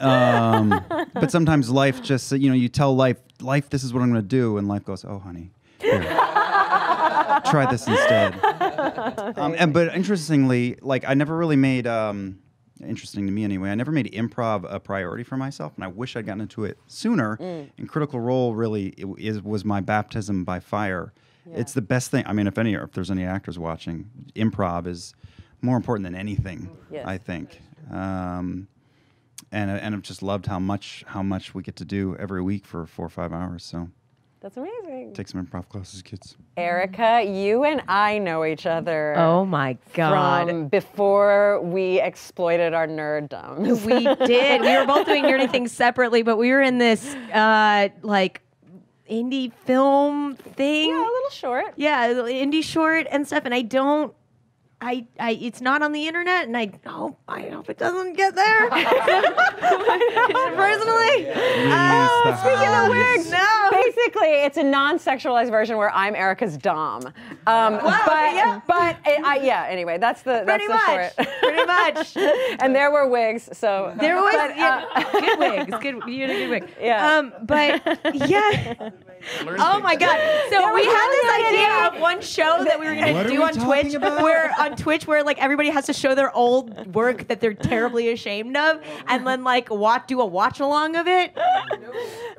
But sometimes life just, you tell life, this is what I'm going to do, and life goes, oh, honey, here, try this instead. But interestingly, I never really made. Interesting to me anyway, I never made improv a priority for myself, and I wish I'd gotten into it sooner. And Critical Role really was my baptism by fire. Yeah. It's the best thing. I mean, if there's any actors watching, improv is more important than anything, I think. And I've just loved how much we get to do every week for 4 or 5 hours. So that's amazing. Take some improv classes, kids. Erika, you and I know each other. Oh my God. From before we exploited our nerddom. We did. We were both doing nerdy things separately, but we were in this indie film thing. Yeah, a little short. Yeah, indie short and stuff. And it's not on the internet, and I hope it doesn't get there. Personally. Speaking of wigs, basically it's a non-sexualized version where I'm Erika's dom. Anyway, that's the short. Pretty much. And there were wigs, so there was good wigs. You had a good wig. Yeah. Oh my God. So we had this idea of one show that we were going to do on Twitch, where like everybody has to show their old work that they're terribly ashamed of, and then do a watch along of it.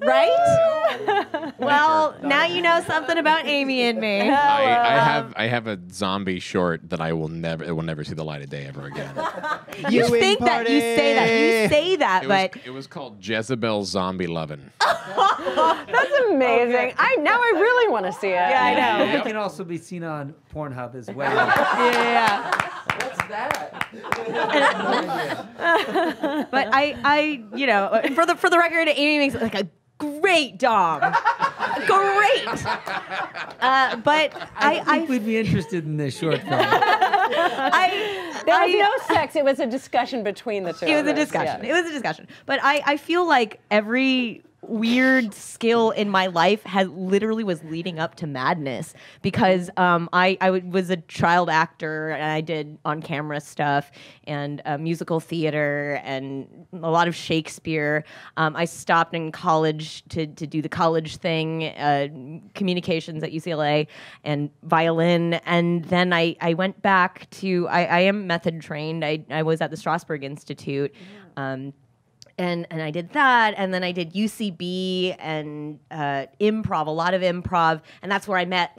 Right? Well, now you know something about Amy and me. I have a zombie short that it will never see the light of day ever again. You think that, you say that, but it was called Jezebel Zombie Lovin'. That's amazing. Now I really want to see it. Yeah, I know. It can also be seen on Pornhub as well. Yeah. What's that? But for the record, Amy makes a great dom. Great. But I think we'd be interested in this short film. There was no sex. It was a discussion between the two. It was a discussion. Yeah. It was a discussion. But I feel like every weird skill in my life literally was leading up to madness, because I was a child actor, and I did on-camera stuff and musical theater and a lot of Shakespeare. I stopped in college to do the college thing, communications at UCLA and violin, and then I went back to, I am method trained. I was at the Strasberg Institute. And I did that, and then I did UCB and improv, a lot of improv, and that's where I met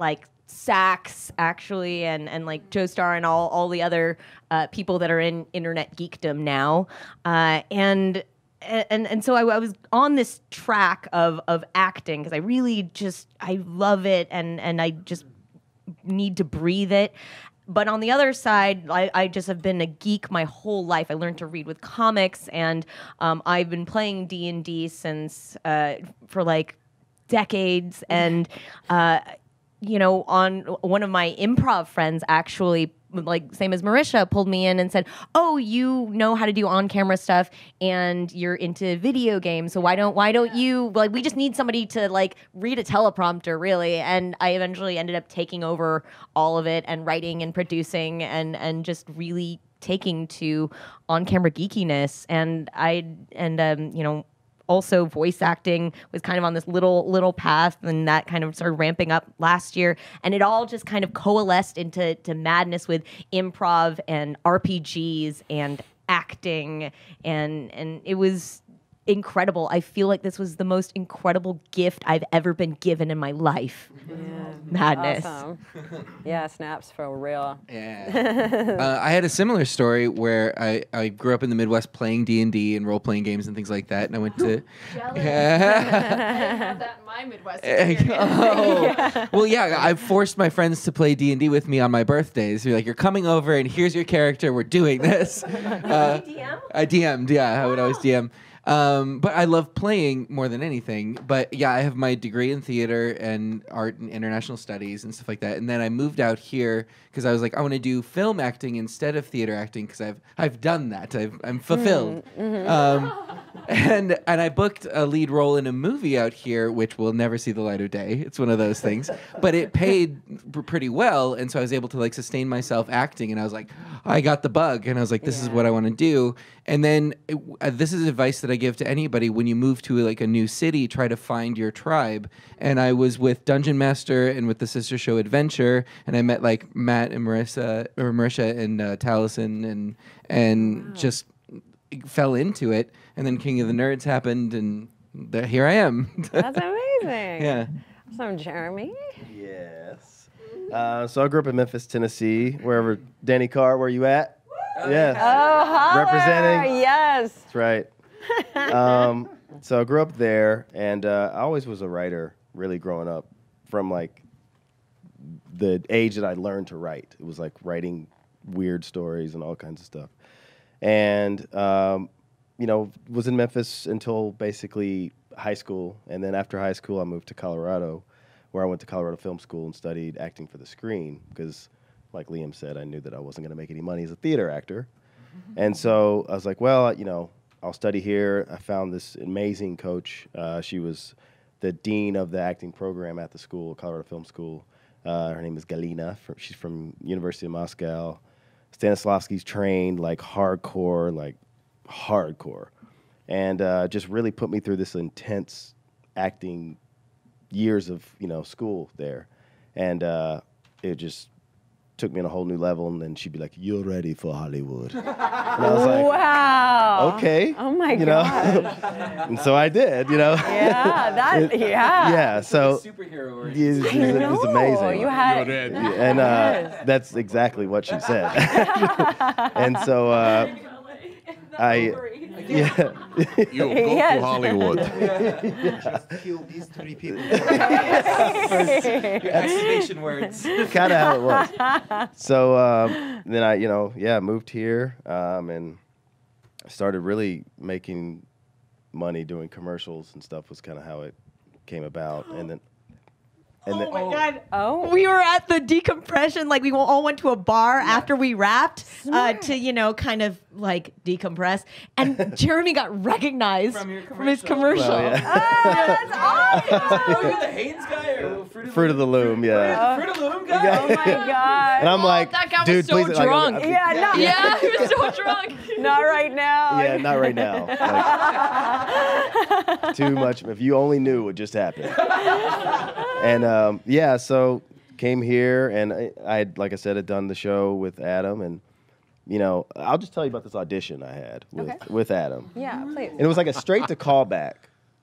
Sax actually, and Joe Starr and all the other people that are in internet geekdom now, and so I was on this track of acting because I really I love it, and I just need to breathe it. But on the other side, I just have been a geek my whole life. I learned to read with comics, and I've been playing D&D since for decades. And on one of my improv friends actually, same as Marisha, pulled me in and said, "Oh, you know how to do on-camera stuff, and you're into video games. So why don't you? We just need somebody to read a teleprompter, really." And I eventually ended up taking over all of it and writing and producing and just really taking to on-camera geekiness. And also voice acting was kind of on this little path, and that kind of started ramping up last year, and it all just kind of coalesced into madness with improv and RPGs and acting, and it was incredible. I feel like this was the most incredible gift I've ever been given in my life. Yeah. Madness. Awesome. Yeah, snaps for real. Yeah. I had a similar story where I grew up in the Midwest playing D&D and role-playing games and things like that, and I went to... I have that in my Midwest experience. Well, yeah, I forced my friends to play D&D with me on my birthdays. You're like, you're coming over, and here's your character. We're doing this. DM? I DM'd, yeah. I would always DM. But I love playing more than anything. But yeah, I have my degree in theater and art and international studies and stuff like that. And then I moved out here because I was like, I want to do film acting instead of theater acting because I've done that. I'm fulfilled. And I booked a lead role in a movie out here, which will never see the light of day. It's one of those things. But it paid pretty well, and so I was able to like sustain myself acting. And I was like, I got the bug, and I was like, this is what I want to do. And then this is advice that I give to anybody when you move to like a new city, try to find your tribe. And I was with Dungeon Master and with the sister show Adventure, and I met like Matt and Marisha and Taliesin and just fell into it. And then King of the Nerds happened, and here I am. That's amazing. Yeah. Awesome, Jeremy. Yes. So I grew up in Memphis, Tennessee, wherever. Danny Carr, where you at? Yes. Oh, holler. Representing. Yes. That's right. So I grew up there, and I always was a writer, really growing up, from like the age that I learned to write. It was like writing weird stories and all kinds of stuff. And was in Memphis until basically high school. And then after high school, I moved to Colorado, where I went to Colorado Film School and studied acting for the screen because, like Liam said, I knew that I wasn't going to make any money as a theater actor. And so I was like, well, I'll study here. I found this amazing coach. She was the dean of the acting program at the school, Colorado Film School. Her name is Galina. She's from University of Moscow. Stanislavski's trained like hardcore. And just really put me through this intense acting years of, school there. And it just took me on a whole new level. And then she'd be like, "You're ready for Hollywood." And I was like, wow. Okay. Oh my God. And so I did, Yeah, Yeah, so superhero it was amazing. You had, And that's exactly what she said. And so You go to Hollywood. Just kill these 3 people. Exclamation words. Kind of how it was. So then I, moved here and started really making money doing commercials and stuff was kind of how it came about. And then Oh my God. Oh. We were at the decompression, like we all went to a bar after we wrapped to, kind of like decompress. And Jeremy got recognized from his commercial. Well, yeah. Oh, that's awesome. You're the Haynes guy or Fruit of the Loom, yeah. Fruit of the Loom guy? Oh my God. And I'm like, that guy was dude, so please, drunk. Yeah, Yeah, he was so drunk. not right now. Yeah, not right now. Like, too much. If you only knew what just happened. And so came here, and I had, like I said, had done the show with Adam, and I'll just tell you about this audition I had with Adam. Yeah, please. And it was like a straight to callback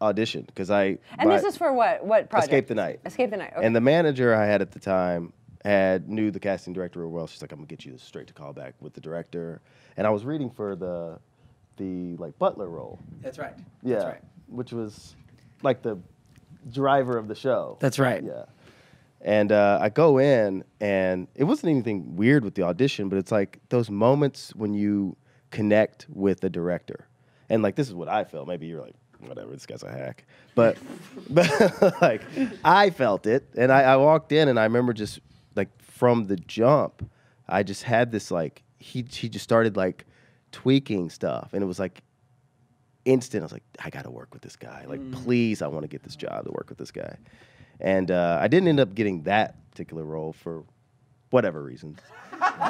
audition because And this is for what? What project? Escape the Night. Escape the Night. Okay. And the manager I had at the time knew the casting director real well. She's like, "I'm gonna get you this straight to callback with the director." And I was reading for the like butler role. That's right. Yeah, That's right. which was like the driver of the show. That's right. Yeah. And I go in, and it wasn't anything weird with the audition, but it's like those moments when you connect with the director. And like, this is what I felt. Maybe you're like, whatever, this guy's a hack. But like, I felt it. And I walked in, and I remember just like from the jump, I just had this like, he just started like tweaking stuff. And it was like instant. I was like, I got to work with this guy. Like, please, I want to get this job to work with this guy. And I didn't end up getting that particular role for whatever reasons.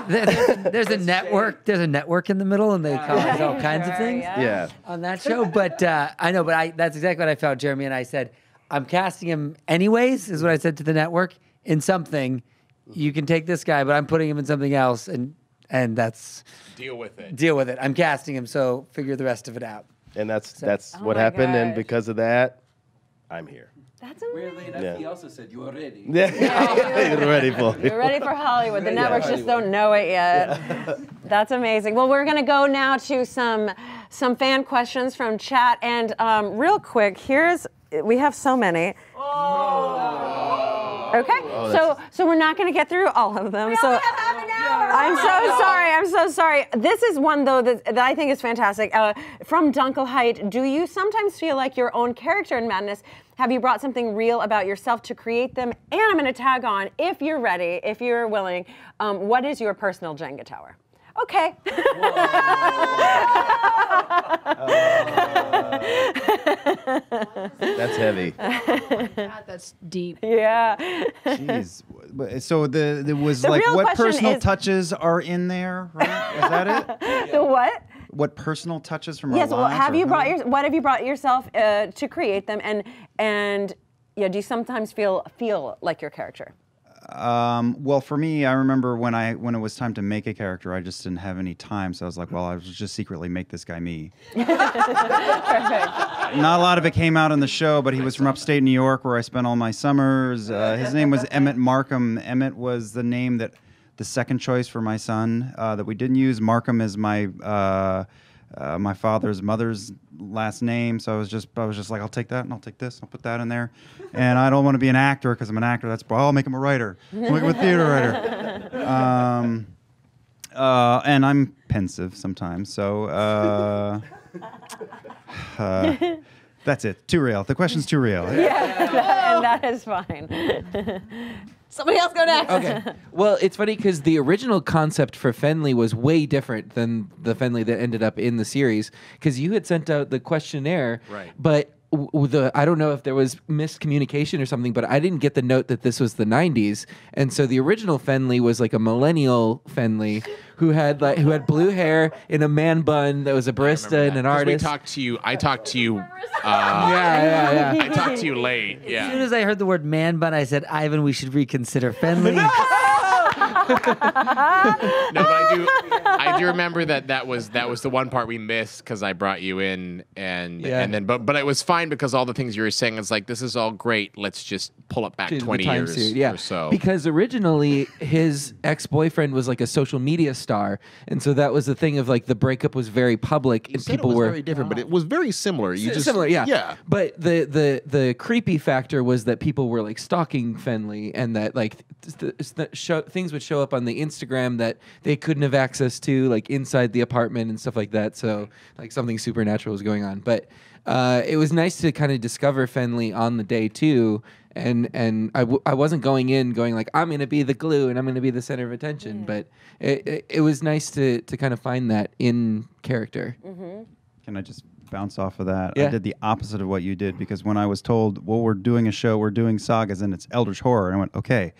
There's a network. There's a network in the middle, and they call it all kinds of things Yeah. on that show. But I know. But that's exactly what I felt, Jeremy. And I said, I'm casting him anyways. Is what I said to the network in something. You can take this guy, but I'm putting him in something else, and that's Deal with it. deal with it. I'm casting him, so figure the rest of it out. And that's what my happened, and gosh. because of that, I'm here. That's amazing. Weirdly enough, Yeah. he also said, "You are ready." Yeah, you're ready for it. You're ready for Hollywood. The networks just don't know it yet. That's amazing. Well, we're going to go now to some fan questions from chat. And real quick, we have so many. Okay, so we're not going to get through all of them. So I'm so sorry. This is one though that I think is fantastic. From Dunkelheit, do you sometimes feel like your own character in Madness? Have you brought something real about yourself to create them? And I'm going to tag on, if you're ready, if you're willing, what is your personal Jenga tower? Okay. That's heavy. God, that's deep. Yeah. Jeez. So there was The like real what question personal is- touches are in there, right? Is that it? The what? What personal touches from our Yes. Well, lives? have or you how- brought what have you brought yourself to create them? And yeah, do you sometimes feel like your character? Well, for me, I remember when it was time to make a character, I just didn't have any time, so I was like, well, I was just secretly make this guy me. Not a lot of it came out in the show, but he was from upstate New York, where I spent all my summers. His name was Emmett Markham. Emmett was the name that the second choice for my son that we didn't use. Markham is my mother's last name, so I was just like, I'll take that and I'll take this, I'll put that in there, and I don't want to be an actor because I'm an actor. I'll make him a writer. I'll make him a theater writer. And I'm pensive sometimes, so that's it. Too real. The question's too real. Yeah, and that is fine. Somebody else go next. Okay. Well, it's funny because the original concept for Fenley was way different than the Fenley that ended up in the series. Because you had sent out the questionnaire, Right. but I don't know if there was miscommunication or something, but I didn't get the note that this was the 90s. And so the original Fenley was like a millennial Fenley who had blue hair in a man bun that was a barista and an 'Cause artist. I talked to you. yeah. I talked to you late. As soon Yeah. as I heard the word man bun, I said, Ivan, we should reconsider Fenley. No, but I do remember that was the one part we missed because I brought you in and then but it was fine because all the things you were saying is like, this is all great. Let's just pull it back To the 20 time years series, or so. Because originally his ex-boyfriend was like a social media star, and so that was the thing of like the breakup was very public, and Said people it was were very different, but it was very similar. You just similar, yeah. Yeah. But the creepy factor was that people were like stalking Fenley, and that like things would show up on the Instagram that they couldn't have access to, like inside the apartment and stuff like that. So like something supernatural was going on. But it was nice to kind of discover Fenley on the day too. And I wasn't going like, I'm going to be the glue and I'm going to be the center of attention. But it was nice to kind of find that in character. Can I just bounce off of that? Yeah. I did the opposite of what you did, because when I was told, well, we're doing a show, we're doing sagas, and it's Eldritch Horror, and I went, okay,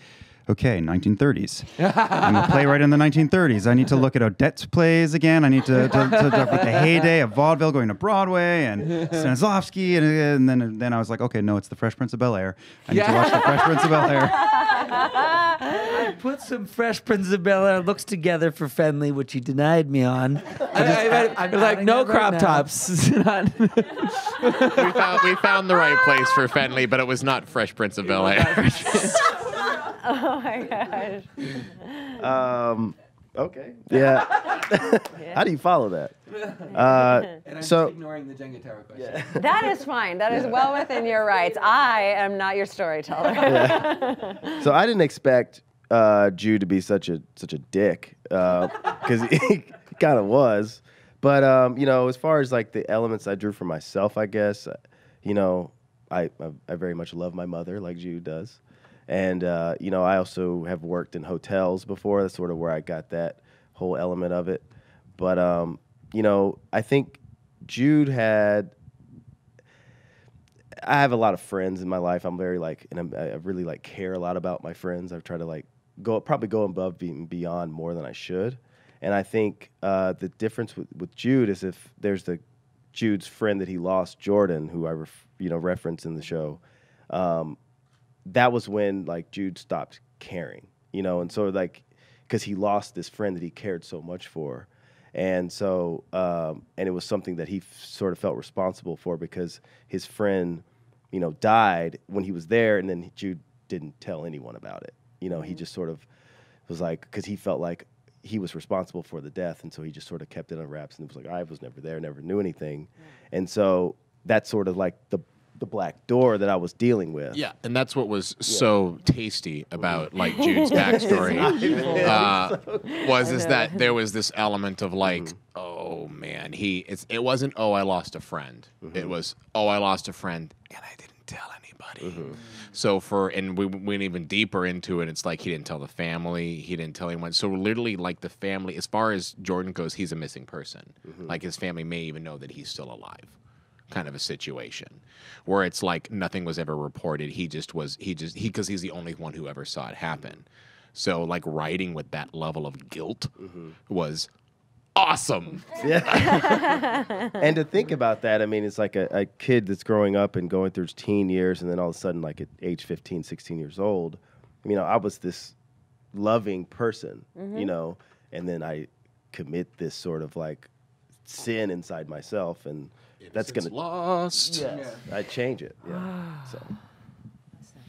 1930s. I'm a playwright in the 1930s. I need to look at Odette's plays again. I need to with the heyday of vaudeville going to Broadway and Stanislavski, and then I was like, okay, no, it's the Fresh Prince of Bel-Air. I need to watch the Fresh Prince of Bel-Air. I put some Fresh Prince of Bel-Air looks together for Fenley, which he denied me on. I'm like, no crop tops. we found the right place for Fenley, but it was not Fresh Prince of Bel-Air. Oh my gosh. Okay. Yeah. How do you follow that? And I'm So- just ignoring the Jenga Tower question. That is fine. That is well within your rights. I am not your storyteller. So I didn't expect Jude to be such a dick, because he kind of was. But as far as like the elements I drew for myself, I guess, I very much love my mother like Jude does. And, I also have worked in hotels before. That's sort of where I got that whole element of it. But, I think Jude I have a lot of friends in my life. I'm very I really care a lot about my friends. I've tried to probably go above and beyond more than I should. And I think the difference with Jude is if there's Jude's friend that he lost, Jordan, who I referenced in the show. That was when like Jude stopped caring, and so like because he lost this friend that he cared so much for, and so and it was something that he sort of felt responsible for because his friend, died when he was there, and then Jude didn't tell anyone about it. He just sort of was like, because he felt like he was responsible for the death, and so he just sort of kept it on wraps and it was like, I was never there, never knew anything, and so that's sort of like the black door that I was dealing with. Yeah, and that's what was so tasty about like Jude's backstory is that there was this element of like, oh man, it wasn't I lost a friend. It was I lost a friend and I didn't tell anybody. So we went even deeper into it. It's like he didn't tell the family, he didn't tell anyone. So literally, like the family, as far as Jordan goes, he's a missing person. Like his family may even know that he's still alive. Kind of a situation where it's like nothing was ever reported. Because he's the only one who ever saw it happen. So like writing with that level of guilt was awesome. Yeah. And to think about that, I mean, it's like a kid that's growing up and going through his teen years, and then all of a sudden, like at age 15, 16 years old, I was this loving person, and then I commit this sort of like sin inside myself, and that's gonna lost. Yes, I change it. Yeah. So.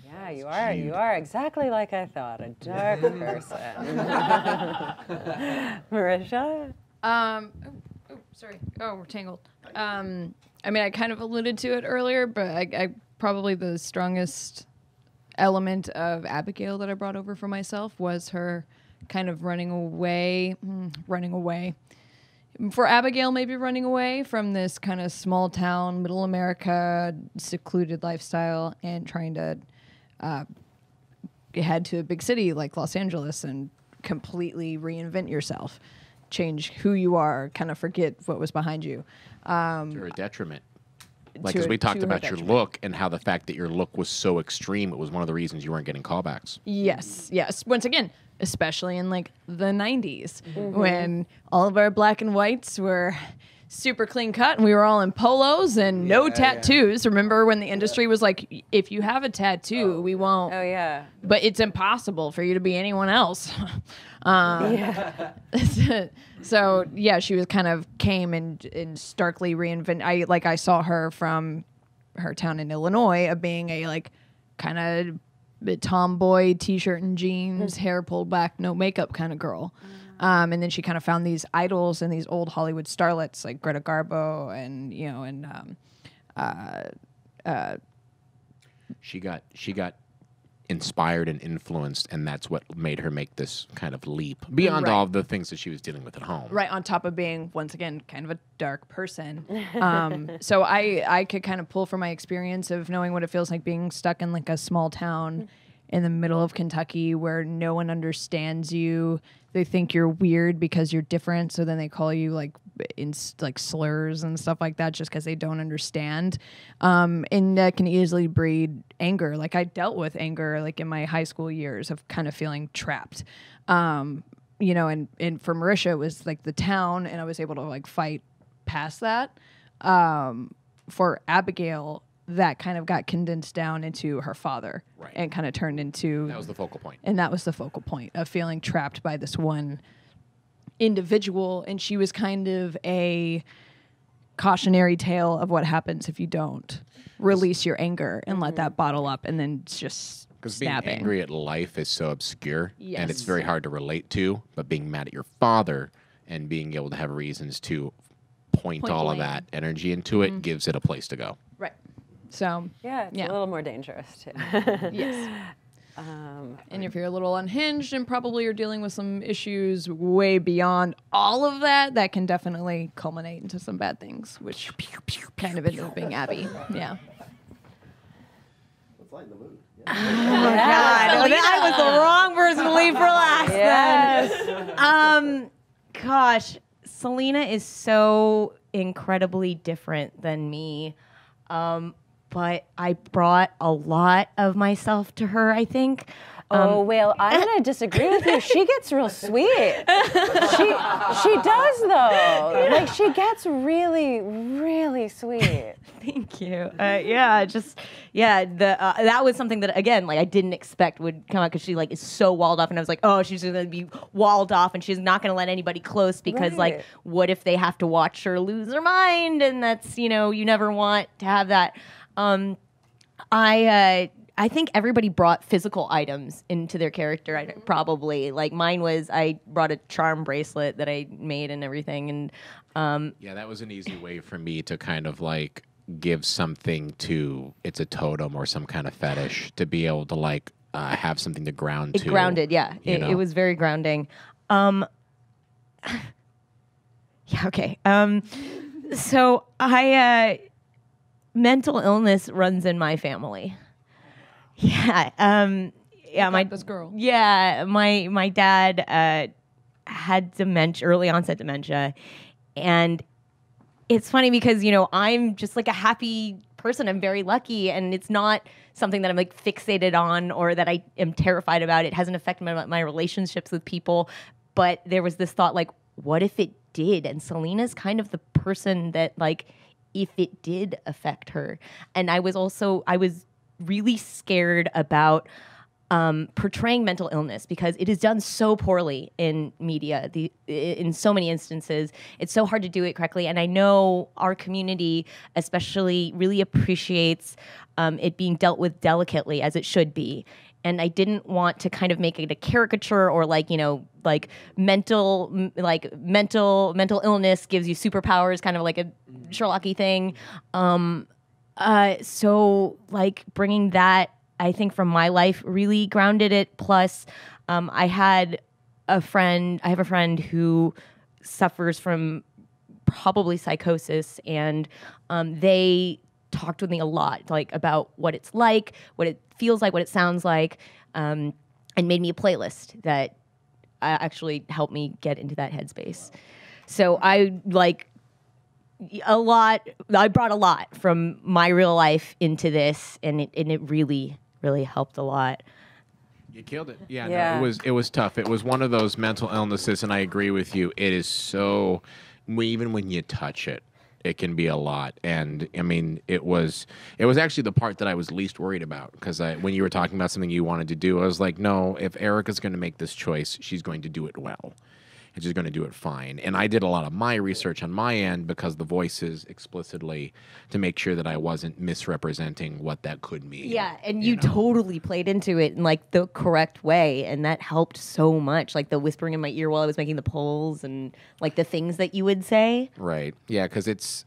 Yeah, you are exactly like I thought, a dark person. Marisha? Sorry. Oh, we're tangled. I mean, I kind of alluded to it earlier, but I probably the strongest element of Abigail that I brought over for myself was her kind of running away. For Abigail, maybe running away from this kind of small town, middle America, secluded lifestyle and trying to head to a big city like Los Angeles and completely reinvent yourself, change who you are, kind of forget what was behind you. To a detriment. Like, because we talked about your look and how the fact that your look was so extreme, it was one of the reasons you weren't getting callbacks. Yes. Once again, especially in like the 90s when all of our black and whites were super clean cut and we were all in polos and no tattoos. Remember when the industry was like, if you have a tattoo, we won't. Oh, yeah. But it's impossible for you to be anyone else. So, yeah, she was kind of came and starkly reinvent. I saw her from her town in Illinois of being a like kind of tomboy, t-shirt and jeans, hair pulled back, no makeup kind of girl. And then she kind of found these idols and these old Hollywood starlets like Greta Garbo and she got inspired and influenced, and that's what made her make this kind of leap beyond all of the things that she was dealing with at home. Right, on top of being, once again, kind of a dark person. So I could kind of pull from my experience of knowing what it feels like being stuck in like a small town in the middle of Kentucky where no one understands you. They think you're weird because you're different, so then they call you like slurs and stuff like that just because they don't understand. And that can easily breed anger. Like I dealt with anger like in my high school years of kind of feeling trapped. And for Marisha it was like the town, and I was able to like fight past that. For Abigail, that kind of got condensed down into her father and kind of turned into... That was the focal point. And that was the focal point of feeling trapped by this one individual. And she was kind of a cautionary tale of what happens if you don't release your anger and let that bottle up and then just Because being snapping. angry at life is so obscure and it's Yes. very hard to relate to, but being mad at your father and being able to have reasons to point all of blame. that energy into it gives it a place to go. Right. So, Yeah, it's a little more dangerous too. yes. And if you're a little unhinged and probably you're dealing with some issues way beyond all of that, that can definitely culminate into some bad things, which kind of ended up being Abby. Yeah. Let's lighten the mood. God, I was the wrong person to leave for last. Yes. Gosh, Selena is so incredibly different than me. But I brought a lot of myself to her, I think. Well, I'm gonna disagree with you. She gets real sweet. She does though. Like she gets really, really sweet. Thank you. That was something that again, like I didn't expect would come out because she like is so walled off, and I was like, oh, she's gonna be walled off, and she's not gonna let anybody close because like, what if they have to watch her lose her mind, and that's you never want to have that. I think everybody brought physical items into their character. Probably like mine was I brought a charm bracelet that I made and everything, and yeah, that was an easy way for me to kind of like give something to it's a totem or some kind of fetish to be able to like have something to ground to. Grounded, yeah. It was very grounding. Yeah, okay. So mental illness runs in my family. Yeah. This girl. Yeah, my dad had dementia, early onset dementia, and it's funny because I'm just like a happy person. I'm very lucky, and it's not something that I'm like fixated on or that I am terrified about. It hasn't affected my relationships with people, but there was this thought like, what if it did? And Selena's kind of the person that like, if it did affect her, and I was really scared about portraying mental illness because it is done so poorly in media. In so many instances, it's so hard to do it correctly. And I know our community, especially, really appreciates it being dealt with delicately as it should be. And I didn't want to kind of make it a caricature or like mental illness gives you superpowers, kind of like a Sherlocky thing. So like bringing that, I think from my life really grounded it. Plus, I have a friend who suffers from probably psychosis, and they talked with me a lot, like about what it's like, what it feels like, what it sounds like, and made me a playlist that actually helped me get into that headspace. So I brought a lot from my real life into this, and it really, really helped a lot. You killed it. Yeah. No, it was tough. It was one of those mental illnesses, and I agree with you. It is so, even when you touch it, it can be a lot. And I mean, it was actually the part that I was least worried about, because when you were talking about something you wanted to do, I was like, no, if Erika's going to make this choice, she's going to do it well. And she's going to do it fine. And I did a lot of my research on my end because the voices explicitly to make sure that I wasn't misrepresenting what that could mean. Yeah, and you totally played into it in like the correct way, and that helped so much. Like the whispering in my ear while I was making the polls and like the things that you would say. Right. Yeah, because it's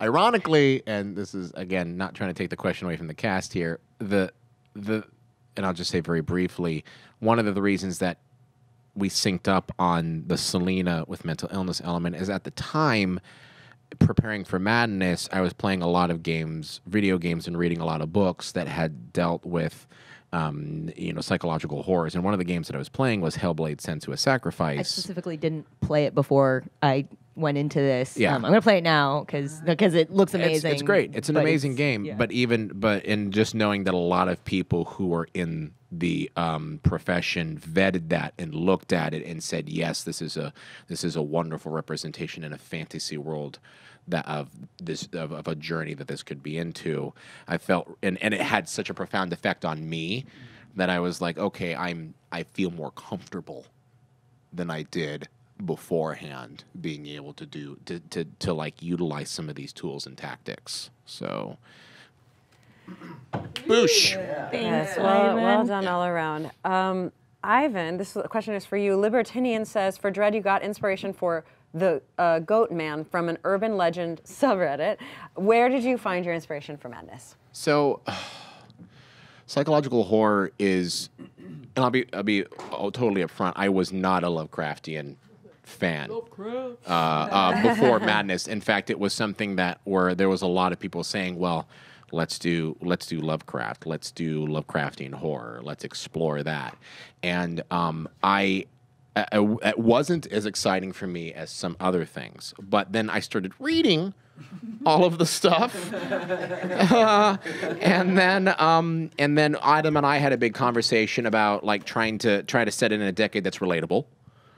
ironically, and this is again not trying to take the question away from the cast here, and I'll just say very briefly, one of the reasons that we synced up on the Selena with mental illness element is at the time, preparing for Madness, I was playing a lot of games, video games, and reading a lot of books that had dealt with, psychological horrors. And one of the games that I was playing was Hellblade: Sensuous Sacrifice. I specifically didn't play it before I went into this. Yeah. I'm going to play it now because it looks amazing. It's great. It's an amazing game. Yeah. But in just knowing that a lot of people who are in the profession vetted that and looked at it and said, yes, this is a wonderful representation in a fantasy world of a journey that this could be into. I felt, and it had such a profound effect on me that I was like, okay, I feel more comfortable than I did beforehand being able to like utilize some of these tools and tactics. So boosh. Thanks. Well done all around. Ivan, this question is for you. Libertinian says, for Dread, you got inspiration for the Goat Man from an urban legend subreddit. Where did you find your inspiration for Madness? So, psychological horror is, and I'll be totally upfront, I was not a Lovecraftian fan before Madness. In fact, it was something where there was a lot of people saying, well, let's do Lovecraft, let's do Lovecraftian horror, let's explore that. And I it wasn't as exciting for me as some other things. But then I started reading all of the stuff, and then Adam and I had a big conversation about like trying to set it in a decade that's relatable.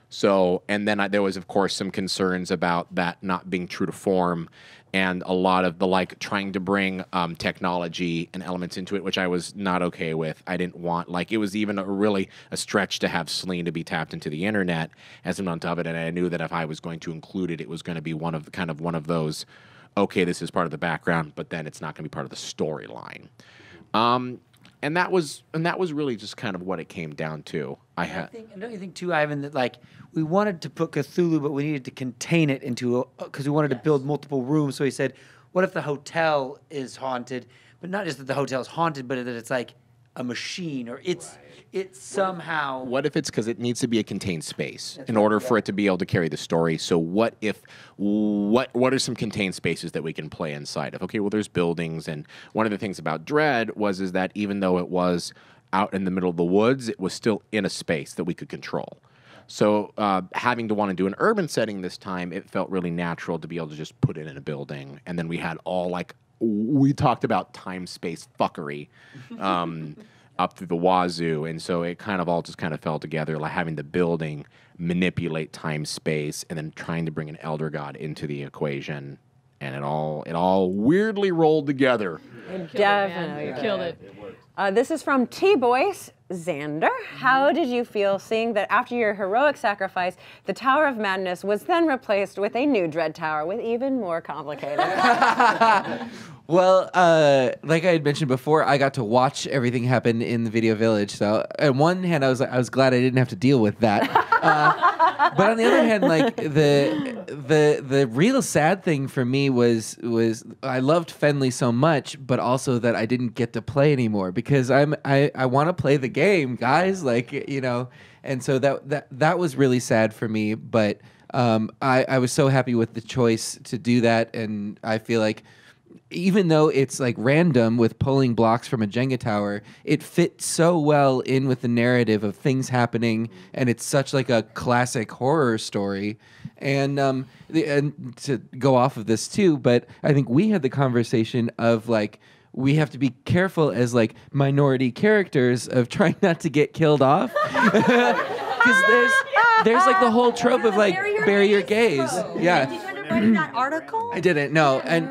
So, and then there was, of course, some concerns about that not being true to form, and a lot of the like trying to bring technology and elements into it, which I was not okay with. I didn't want, like, it was even really a stretch to have Celine to be tapped into the internet as an on top of it, and I knew that if I was going to include it, it was going to be one of those, okay, this is part of the background, but then it's not going to be part of the storyline. And that was really just kind of what it came down to. Don't you think too, Ivan, that like we wanted to put Cthulhu, but we needed to contain it into because we wanted to build multiple rooms. So he said, what if the hotel is haunted, but not just that the hotel is haunted, but that it's like a machine or it's somehow. What if it's because it needs to be a contained space in order for it to be able to carry the story? So what are some contained spaces that we can play inside of? Okay, well, there's buildings, and one of the things about Dread is that even though it was out in the middle of the woods, it was still in a space that we could control. So having to want to do an urban setting this time, it felt really natural to be able to just put it in a building. And then we had we talked about time-space fuckery up through the wazoo. And so it kind of all just kind of fell together, like having the building manipulate time-space and then trying to bring an elder god into the equation. And it all weirdly rolled together. Definitely killed it. This is from T-Boys. Xander, how did you feel seeing that after your heroic sacrifice, the Tower of Madness was then replaced with a new Dread Tower with even more complicated? Well, like I had mentioned before, I got to watch everything happen in the video village. So, on one hand, I was glad I didn't have to deal with that. But on the other hand, like the real sad thing for me was I loved Fenley so much, but also that I didn't get to play anymore because I want to play the game, guys. Like, you know, and so that was really sad for me. But I was so happy with the choice to do that, and I feel like, even though it's like random with pulling blocks from a Jenga tower, it fits so well in with the narrative of things happening, and it's such like a classic horror story. And to go off of this too, but I think we had the conversation of like, we have to be careful as like minority characters of trying not to get killed off. Because there's like the whole trope of like bury your gaze. Yeah. Did you end up writing that article? I didn't, no. And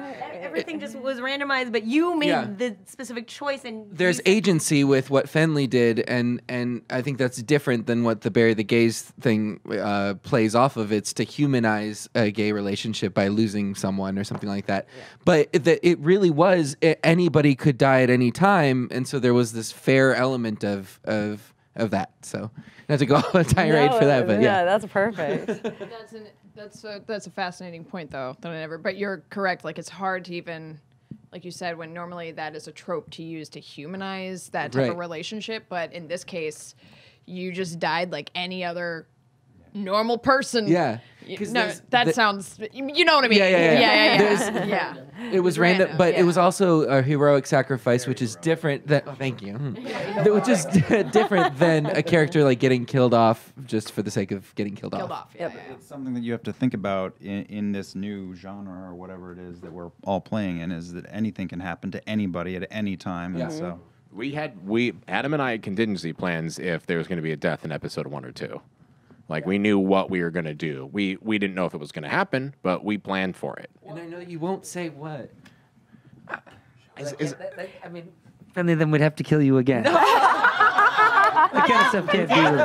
everything just was randomized, but you made the specific choice. And there's agency with what Fenley did, and I think that's different than what the bury the gays thing plays off of. It's to humanize a gay relationship by losing someone or something like that. Yeah. But it really was anybody could die at any time, and so there was this fair element of that. So not to go on a tirade for that, but yeah, that's perfect. That's a fascinating point, though. But you're correct. Like, it's hard to even, like you said, when normally that is a trope to use to humanize that type of relationship. But in this case, you just died like any other normal person. Yeah. No, that sounds. You know what I mean? Yeah. It was random, but it was also a heroic sacrifice, which is different than. Oh, thank you. Which is different than a character like getting killed off just for the sake of getting killed off. It's something that you have to think about in this new genre or whatever it is that we're all playing in. Is that anything can happen to anybody at any time? Yeah. And so Adam and I had contingency plans if there was going to be a death in episode 1 or 2. Like, we knew what we were going to do. We didn't know if it was going to happen, but we planned for it. And I know you won't say what. I mean, Fenley, then we'd have to kill you again. No. That kind of stuff can't be revealed.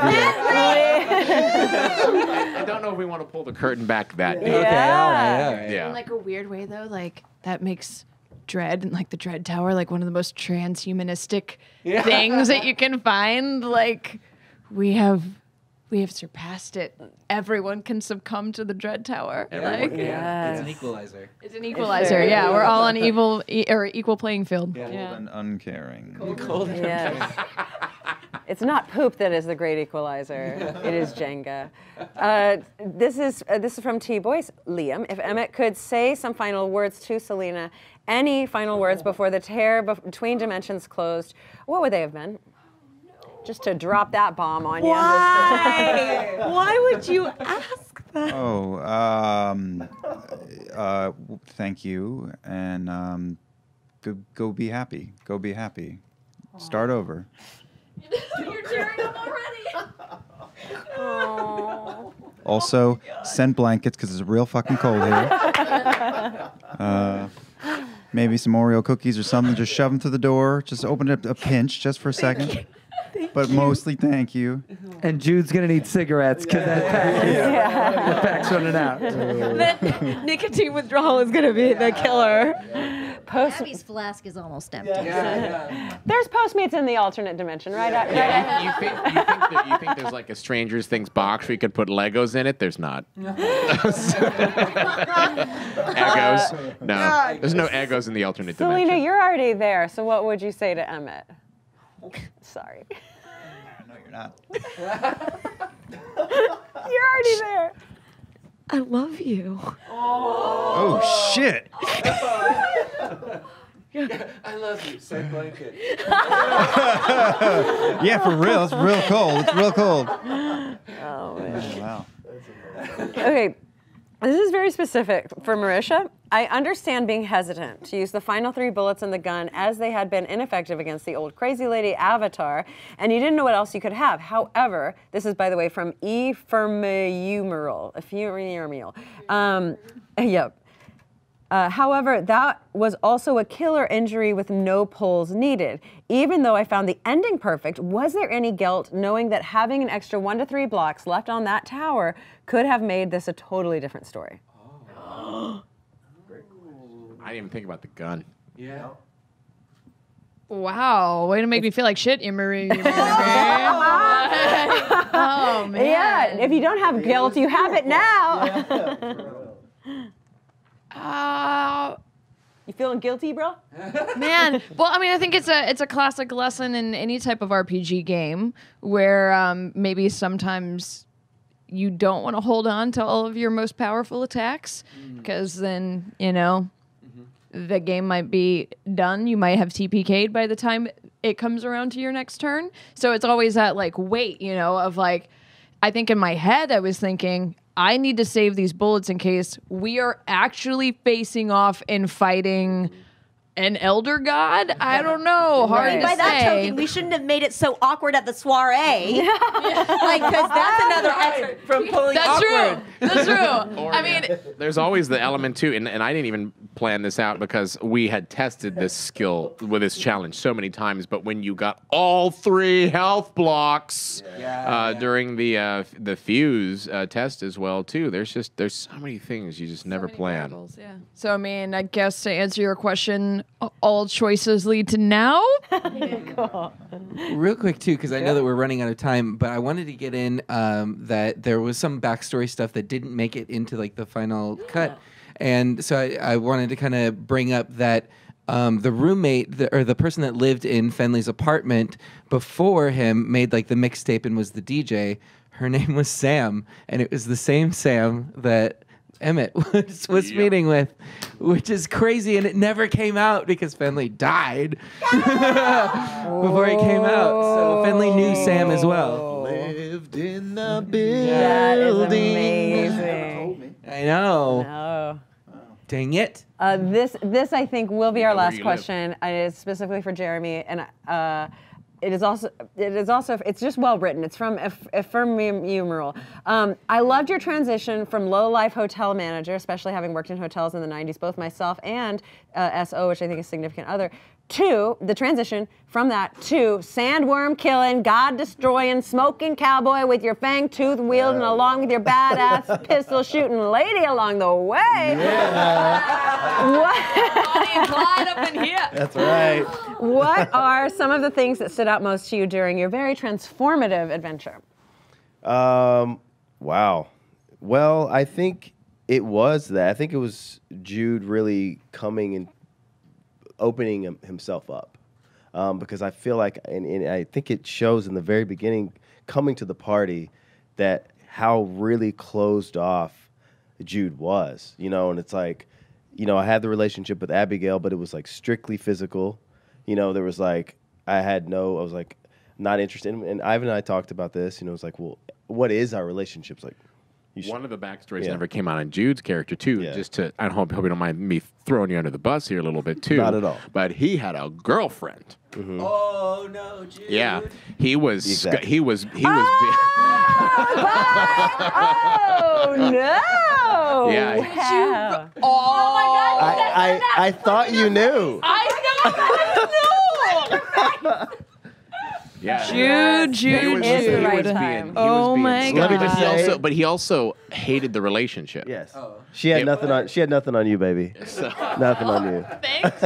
I don't know if we want to pull the curtain back that deep. Okay, all right. Yeah. In like a weird way, though, like that makes Dread and like the Dread Tower like one of the most transhumanistic things that you can find. Like, we have surpassed it. Everyone can succumb to the Dread Tower. Like, It's an equalizer. It's an equalizer. Yeah, we're all on equal playing field. cold and uncaring. Cold and uncaring. It's not poop that is the great equalizer. It is Jenga. This is from T-Boys. Liam, if Emmett could say some final words to Selena, any final words before the tear between dimensions closed, what would they have been? Just to drop that bomb on you. Why? Why would you ask that? Oh, thank you, and go be happy. Go be happy. Start over. You're tearing up already. Also, send blankets because it's real fucking cold here. Maybe some Oreo cookies or something. Just shove them through the door. Just open it up a pinch just for a second. But mostly, thank you. And Jude's gonna need cigarettes because that pack's running out. The nicotine withdrawal is gonna be the killer. Abby's flask is almost empty. There's Postmates in the alternate dimension, right? You think there's like a Stranger Things box where you could put Legos in it? There's not. Eggos? No. There's no Eggos in the alternate Selena, dimension. you're already there, so what would you say to Emmett? Sorry. No, you're not. You're already there. I love you. Oh, shit. I love you. Send blanket. Yeah, for real. It's real cold. It's real cold. Oh, man. Wow. Okay, this is very specific for Marisha. I understand being hesitant to use the final 3 bullets in the gun as they had been ineffective against the old crazy lady Avatar, and you didn't know what else you could have. However, this is, by the way, from Ephemeral. Yep. However, that was also a killer injury with no pulls needed. Even though I found the ending perfect, was there any guilt knowing that having an extra 1 to 3 blocks left on that tower could have made this a totally different story? I didn't even think about the gun. Yeah. Wow, way to make me feel like shit, Emery. Oh man. Yeah, if you don't have guilt, you have it now. You feeling guilty, bro? Man, well, I mean, I think it's a classic lesson in any type of RPG game where maybe sometimes you don't want to hold on to all of your most powerful attacks because then, the game might be done. You might have TPK'd by the time it comes around to your next turn. So it's always that weight, of I think in my head I was thinking, I need to save these bullets in case we are actually facing off and fighting an elder god. I don't know. Hard to By that say. token, we shouldn't have made it so awkward at the soiree. Because that's another effort from pulling That's awkward. true. That's true. I mean, There's always the element too, and I didn't even plan this out because we had tested this skill with this challenge so many times. But when you got all 3 health blocks during the fuse test as well too, there's so many things you just never plan. variables, yeah. So I mean, I guess to answer your question, all choices lead to now. Cool. Real quick too, because I know that we're running out of time, but I wanted to get in that there was some backstory stuff that didn't make it into the final cut, and so I wanted to kind of bring up that the roommate or the person that lived in Fenley's apartment before him made the mixtape and was the DJ. Her name was Sam, and it was the same Sam that Emmett was meeting with, which is crazy, and it never came out because Fenley died before it came out. So Fenley knew Sam as well. Lived in the building. That is amazing. I know. Oh. Dang it. This I think will be our where last you live. question. It is specifically for Jeremy, and it's just well written. It's from Ephemeral. I loved your transition from low-life hotel manager, especially having worked in hotels in the 90s, both myself and SO, which I think is significant other, to the transition from that to sandworm killing, God destroying, smoking cowboy with your fang tooth wielding along with your badass pistol shooting lady along the way. Bonnie and Clyde up in here. That's right. What are some of the things that stood out most to you during your very transformative adventure? Wow. Well, I think it was that. I think it was Jude really coming and opening himself up. Because I feel like, and I think it shows in the very beginning, coming to the party, that how really closed off Jude was, and it's I had the relationship with Abigail, but it was strictly physical. There was I not interested. And Ivan and I talked about this. It's like, well, what is our relationships like? One of the backstories never came out on Jude's character too. Just to, I hope you don't mind me throwing you under the bus here a little bit too. Not at all. But he had a girlfriend. Oh no, Jude. Yeah, he was. Exactly. He was. Oh no! Yeah. Wow. Oh my God! I thought you knew. Yeah. Jude. Is the right was time. Oh my Let me God. just say, But he also hated the relationship. yes, she had nothing on. She had nothing on you, baby. Nothing on you. Thanks.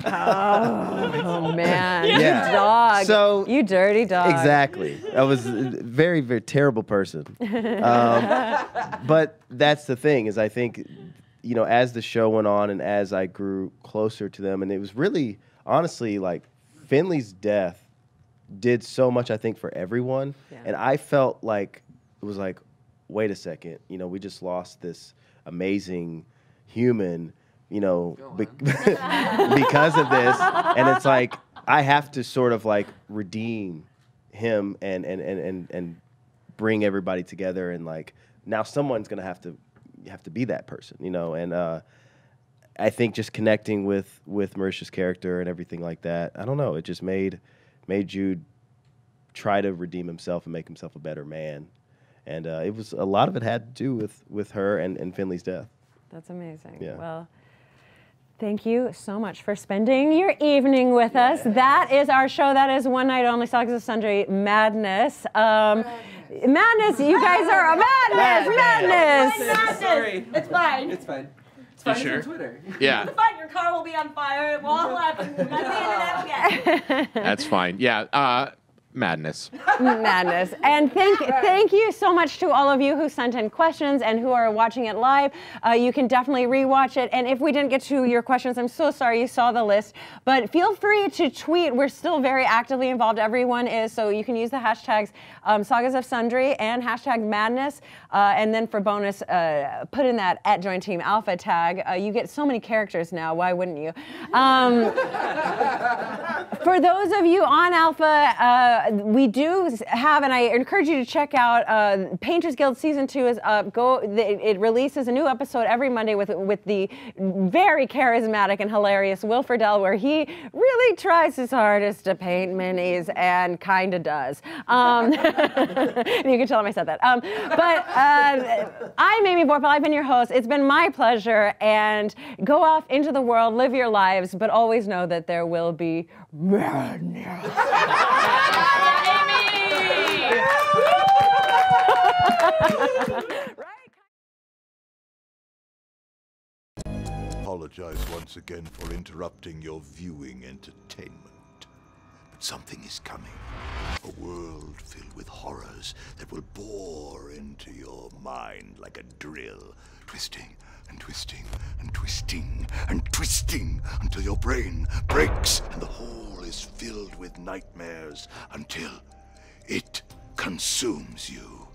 Oh man, Yeah. you dog. So- you dirty dog. Exactly. I was a very, very terrible person. But that's the thing is I think, as the show went on and as I grew closer to them, and it was really, honestly, like Finley's death did so much, I think, for everyone. Yeah. And I felt like it was like, wait a second, we just lost this amazing human, because of this. And it's like, I have to sort of like redeem him and bring everybody together. And like, now someone's going to have to be that person, and I think just connecting with Marisha's character and everything like that, I don't know, it just made Jude try to redeem himself and make himself a better man. And it was a lot of it had to do with her and Finley's death. That's amazing. Yeah. Well, thank you so much for spending your evening with us. That is our show. That is One Night Only Sagas of Sundry Madness. Madness, you guys are a madness. Sorry. It's fine. It's fine. It's You fine. sure? It's on Twitter. Yeah. Fine, your car will be on fire. We'll all laugh. And we'll get. That's fine. Yeah. Madness. Madness. And thank you so much to all of you who sent in questions and who are watching it live. You can definitely rewatch it. And if we didn't get to your questions, I'm so sorry, you saw the list. But feel free to tweet. We're still very actively involved. Everyone is. So you can use the hashtags Sagas of Sundry and hashtag Madness. And then for bonus, put in that @JoinTeamAlpha tag. You get so many characters now. Why wouldn't you? For those of you on Alpha, we do have, and I encourage you to check out Painters Guild Season 2 is up. It releases a new episode every Monday with the very charismatic and hilarious Will Friedle, where he really tries his hardest to paint minis and kind of does. You can tell him I said that. But I'm Amy Vorpal. I've been your host. It's been my pleasure. And go off into the world, live your lives, but always know that there will be madness. Apologize once again for interrupting your viewing entertainment. But something is coming. A world filled with horrors that will bore into your mind like a drill, twisting and twisting and twisting and twisting until your brain breaks and the hole is filled with nightmares until it consumes you.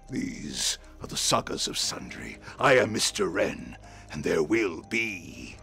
These are the Sagas of Sundry. I am Mr. Wren, and there will be